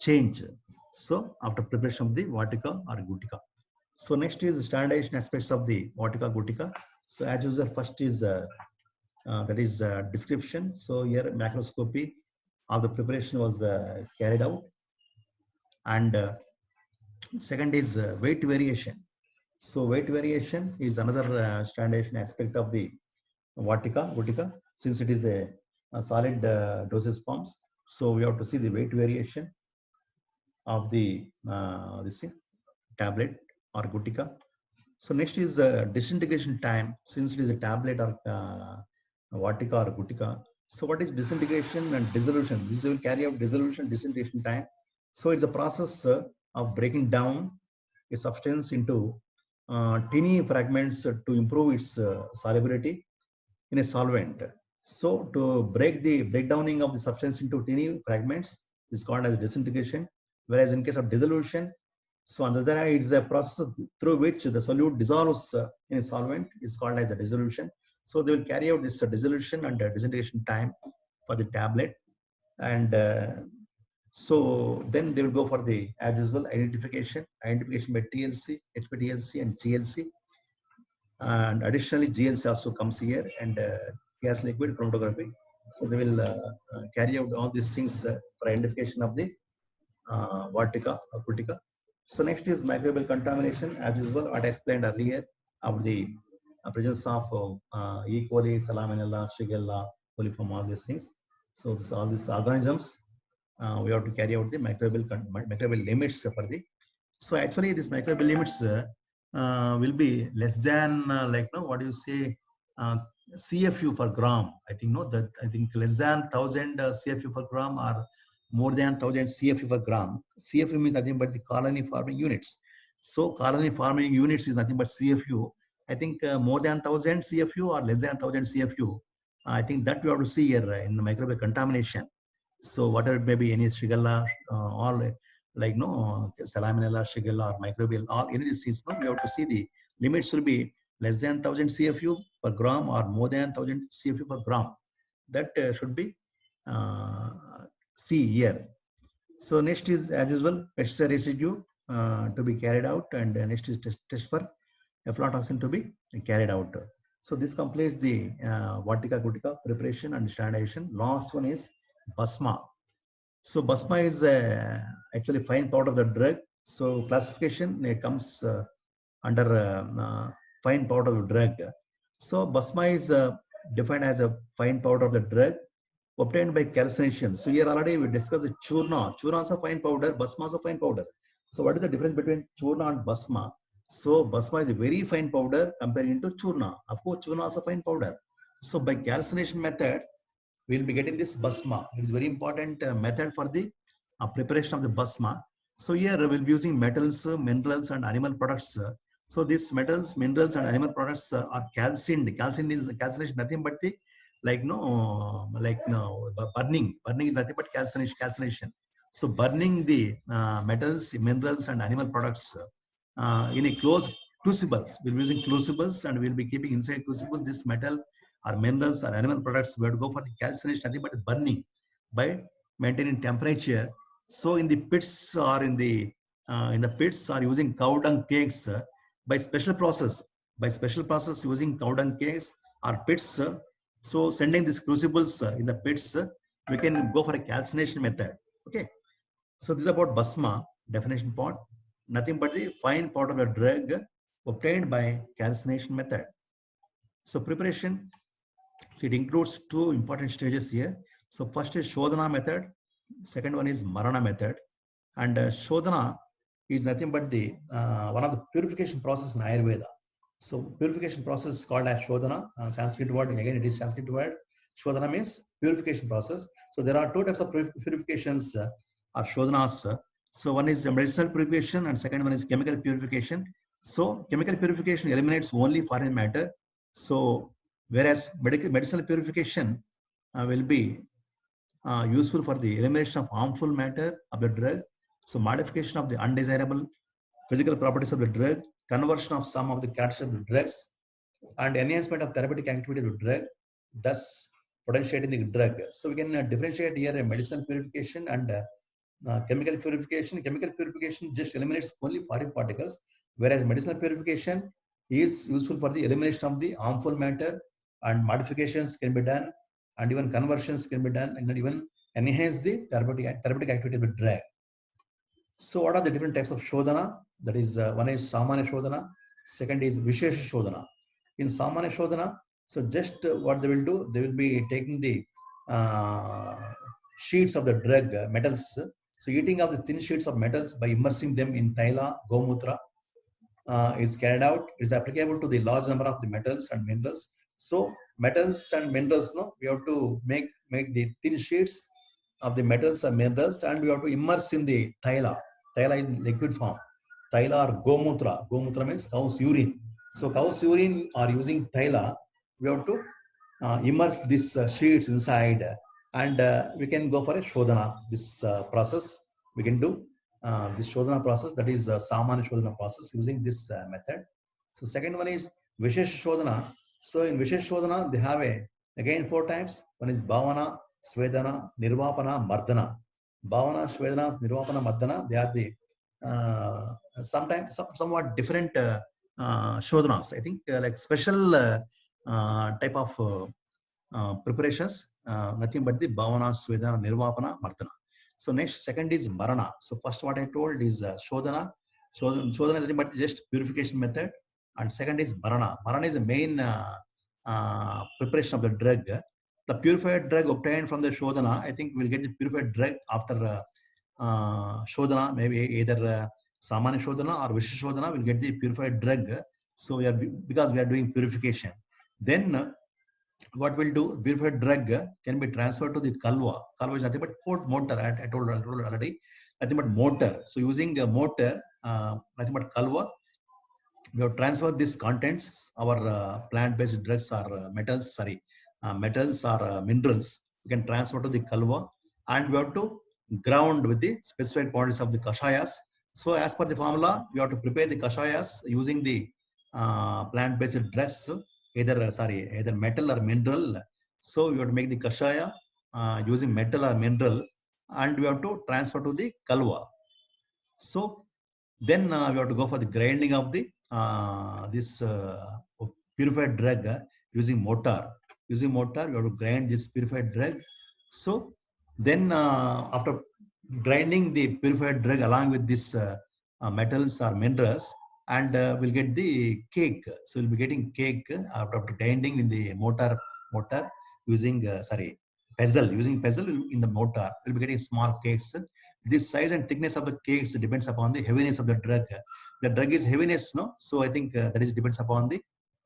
S1: change. So after preparation of the Vatika or Gutika. So next is the standardization aspects of the Vatika Gutika. So as usual, first is that is description. So here macroscopy of the preparation was carried out. And second is weight variation. So weight variation is another standardization aspect of the Vatika Gutika, since it is a solid dosage forms. So we have to see the weight variation of the this thing, tablet or Gutika. So next is disintegration time, since it is a tablet or Vatika or Gutika. So what is disintegration and dissolution? This will carry out dissolution, disintegration time. So it's a process of breaking down a substance into tiny fragments to improve its solubility. in a solvent. So to break the breakdowning of the substance into tiny fragments is called as disintegration. Whereas in case of dissolution, so on the other hand, it's a process through which the solute dissolves in a solvent is called as a dissolution. So they will carry out this dissolution and disintegration time for the tablet. And so then they will go for the, as usual, identification by TLC, HPTLC and GLC. And additionally, GLC also comes here, and gas liquid chromatography. So they will carry out all these things for identification of the Vartica or Cutica. So next is microbial contamination, as usual, what I explained earlier of the presence of E. coli, Salmonella, Shigella, coliform, all these things. So this, all these organisms, we have to carry out the microbial limits for the. So actually, this microbial limits will be less than what do you say, CFU per gram. I think that I think less than 1000 CFU per gram or more than 1000 CFU per gram. CFU means nothing but the colony forming units. So colony forming units is nothing but CFU. I think more than 1000 CFU or less than 1000 CFU. I think that we have to see here in the microbial contamination. So whatever it may be, any Shigella, all like Salmonella, Shigella, or microbial, all any of these things, we have to see the limits will be less than 1000 CFU per gram or more than 1000 CFU per gram. That should be see here. So next is, as usual, pesticide residue to be carried out, and next is test for aflatoxin to be carried out. So this completes the Vartica Cutica preparation and standardization. Last one is Basma. So Basma is actually fine powder of the drug. So classification, it comes under fine powder of the drug. So Basma is defined as a fine powder of the drug obtained by calcination. So here already we discussed the churna. Churna is a fine powder, Basma is a fine powder. So what is the difference between churna and Basma? So Basma is a very fine powder comparing to churna. Of course, churna is a fine powder. So by calcination method, we will be getting this Basma. It is very important method for the preparation of the Basma. So here we will be using metals, minerals, and animal products. So these metals, minerals, and animal products are calcined. Calcined is calcination, nothing but the burning. Burning is nothing but calcination. So burning the metals, minerals, and animal products in a closed crucibles. We'll be using crucibles, and we'll be keeping inside crucibles this metal or minerals or animal products. We have to go for the calcination, nothing but burning by maintaining temperature. So in the pits or in the pits are using cow dung cakes by special process using cow dung cakes or pits. So sending these crucibles in the pits, we can go for a calcination method. Okay. So this is about Basma definition part. Nothing but the fine powder of a drug obtained by calcination method. So preparation, so it includes two important stages here. So first is Shodhana method. Second one is Marana method. And Shodhana is nothing but the one of the purification process in Ayurveda. So purification process is called as Shodhana. Sanskrit word, again it is Sanskrit word. Shodhana means purification process. So there are two types of purifications or Shodhanas. So one is medicinal purification and second one is chemical purification. So chemical purification eliminates only foreign matter. So whereas medicinal purification will be useful for the elimination of harmful matter of the drug. So modification of the undesirable physical properties of the drug, conversion of some of the characteristics of the drugs, and enhancement of therapeutic activity of the drug, thus potentiating the drug. So we can differentiate here a medicinal purification and chemical purification. Chemical purification just eliminates only foreign particles, whereas medicinal purification is useful for the elimination of the harmful matter, and modifications can be done, and even conversions can be done, and even enhance the therapeutic activity of the drug. So what are the different types of Shodhana? That is, one is Samanya Shodhana, second is Vishesha Shodhana. In Samanya Shodhana, so just what they will do, they will be taking the sheets of the drug, metals. So eating of the thin sheets of metals by immersing them in Thaila, Gomutra is carried out. It is applicable to the large number of the metals and minerals. So metals and minerals, we have to make the thin sheets of the metals and minerals, and we have to immerse in the Thaila. Thaila is in liquid form. Thaila or Gomutra. Gomutra means cow's urine. So cow's urine or using Thaila, we have to immerse these sheets inside, and we can go for a Shodhana. This process we can do this Shodhana process, that is Samanya Shodhana process, using this method. So second one is Vishesh Shodhana. So in Vishesh Shodhana, they have again 4 types. One is Bhavana, Svedana, Nirvapana, Mardana. Bhavana, Svedana, Nirvapana, Mardana, they are the sometimes somewhat different Shodhanas. I think like special type of preparations, nothing but the Bhavana, Svedana, Nirvapana, Mardana. So next, second is Marana. So first what I told is Shodhana. Shodhana is nothing but just purification method. And second is Marana. Marana is the main preparation of the drug. The purified drug obtained from the Shodhana, I think we'll get the purified drug after Shodhana, maybe either Samanya Shodhana or Vishesh Shodhana, will get the purified drug. So we are, because we are doing purification. Then what we'll do, purified drug can be transferred to the Kalwa. Kalwa is nothing but port motor. I told already, nothing but motor. So using a motor, nothing but Kalwa, we have transferred these contents, our plant-based drugs or metals or minerals, we can transfer to the Kalwa, and we have to ground with the specified quantities of the kashayas. So as per the formula, we have to prepare the kashayas using the plant-based drugs, either metal or mineral. So we have to make the kashaya using metal or mineral, and we have to transfer to the Kalwa. So then we have to go for the grinding of the this purified drug using mortar. Using mortar, we have to grind this purified drug. So then after grinding the purified drug along with this metals or minerals, and we'll get the cake. So we'll be getting cake after grinding in the mortar using pestle. Using pestle in the mortar, we'll be getting small cakes. This size and thickness of the cakes depends upon the heaviness of the drug. The drug is heaviness, no? So I think that is depends upon the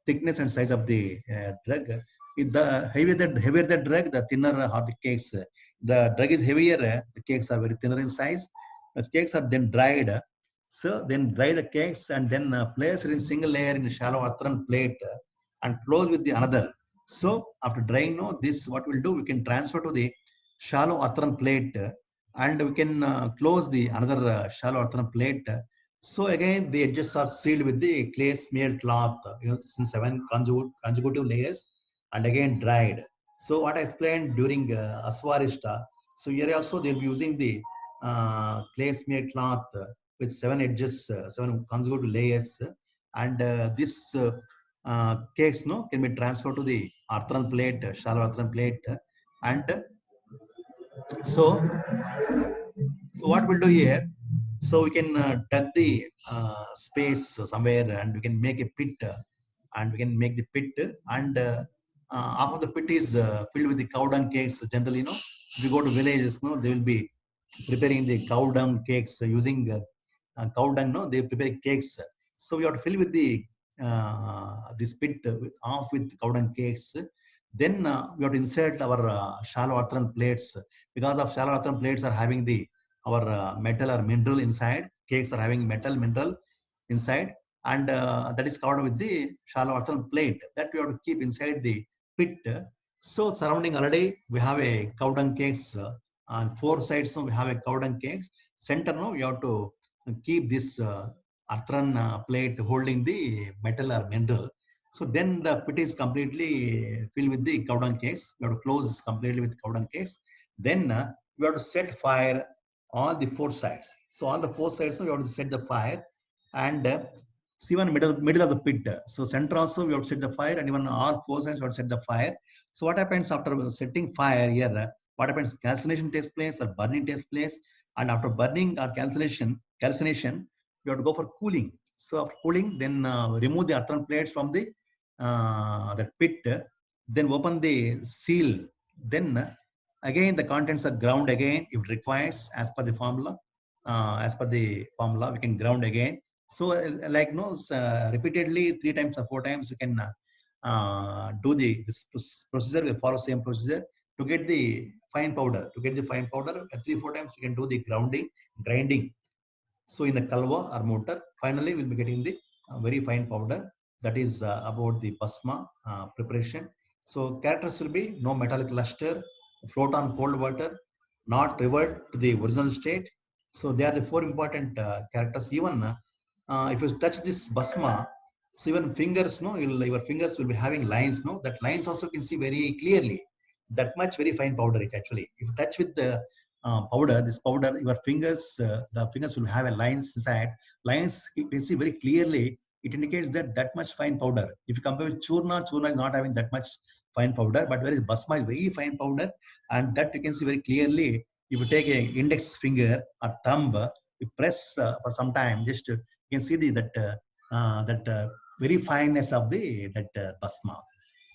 S1: thickness and size of the drug. If the heavier the drug, the thinner are the cakes. The drug is heavier, the cakes are very thinner in size. The cakes are then dried. So then dry the cakes and then place it in single layer in a shallow earthen plate and close with the another. So after drying, no, this what we'll do, we can transfer to the shallow earthen plate and we can close the another shallow earthen plate. So again, the edges are sealed with the clay smeared cloth, in 7 consecutive layers, and again dried. So what I explained during Aswarishta, so here also they'll be using the clay smeared cloth with 7 edges, 7 consecutive layers, and this cakes no can be transferred to the earthen plate, shallow earthen plate, and so what we'll do here, so we can dug the space somewhere and we can make a pit and we can make the pit and after the pit is filled with the cow dung cakes. Generally, you know, if you go to villages, no, they will be preparing the cow dung cakes using cow dung, no, they prepare cakes. So we have to fill with the this pit off with cow dung cakes. Then we have to insert our shallow earthen plates, because of shallow earthen plates are having the our metal or mineral inside. Cakes are having metal mineral inside, and that is covered with the shallow earthen plate that we have to keep inside the pit. So surrounding already we have a cow dung cakes on 4 sides. So we have a cow dung cakes. Center, no, we have to keep this earthen plate holding the metal or mineral. So then the pit is completely filled with the cow dung cakes. We have to close completely with cow dung cakes. Then we have to set fire all the 4 sides. So all the 4 sides, we have to set the fire, and see one middle of the pit. So center also we have to set the fire, and even all 4 sides we have to set the fire. So what happens after setting fire here? What happens? Calcination takes place or burning takes place, and after burning or calcination, we have to go for cooling. So after cooling, then remove the earthen plates from the pit, then open the seal. Then again the contents are ground again if it requires as per the formula. As per the formula, we can ground again. So like no, repeatedly 3 times or 4 times we can do this procedure. We follow same procedure to get the fine powder. To get the fine powder, 3 4 times we can do the grinding. So in the kalwa or mortar, finally we'll be getting the very fine powder. That is about the pasma preparation. So characters will be no metallic luster, float on cold water, not revert to the original state. So they are the four important characters. Even if you touch this basma, so even fingers, no, your fingers will be having lines, no, that lines also can see very clearly. That much very fine powder it actually. If you touch with the powder, this powder, your fingers, the fingers will have a lines inside. Lines you can see very clearly. It indicates that that much fine powder. If you compare with churna, churna is not having that much fine powder, but whereas basma is very fine powder, and that you can see very clearly. If you take an index finger or thumb, you press for some time, just you can see that very fineness of the that basma.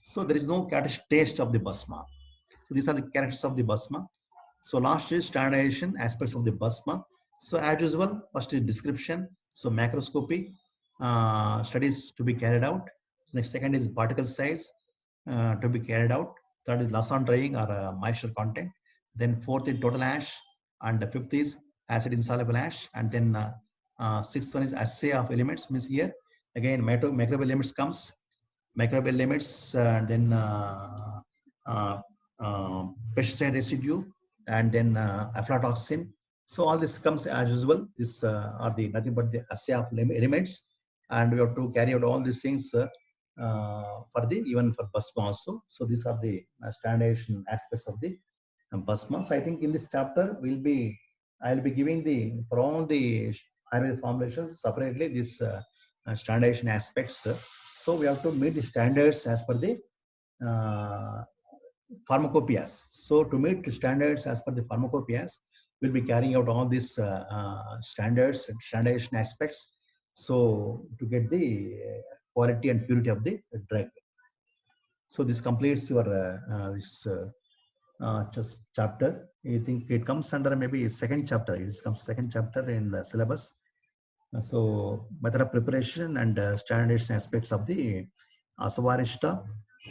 S1: So there is no taste of the basma. So these are the characters of the basma. So last is standardization aspects of the basma. So as usual, first is description. So macroscopy studies to be carried out. Next, second is particle size to be carried out. Third is loss on drying or moisture content. Then fourth is total ash, and the fifth is acid insoluble ash. And then sixth one is assay of elements. Means here again microbial elements comes. Microbial limits, then uh, pesticide residue, and then aflatoxin. So all this comes as usual. This are the nothing but the assay of elements, and we have to carry out all these things for the even for BUSMA also. So these are the standardization aspects of the BUSMA. So I think in this chapter I'll be giving the for all the Ayurvedic formulations separately this standardization aspects. So we have to meet the standards as per the uh, pharmacopoeias. So to meet the standards as per the pharmacopoeias, we'll be carrying out all these standards and standardization aspects. So to get the quality and purity of the drug. So this completes your this just chapter. I think it comes under maybe second chapter. It comes second chapter in the syllabus. So method of preparation and standardization aspects of the Asavarishta,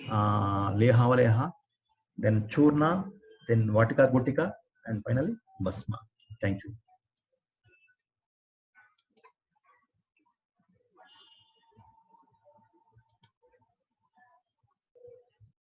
S1: Lehavaleha, then Churna, then Vatika Gutika, and finally Basma. Thank you.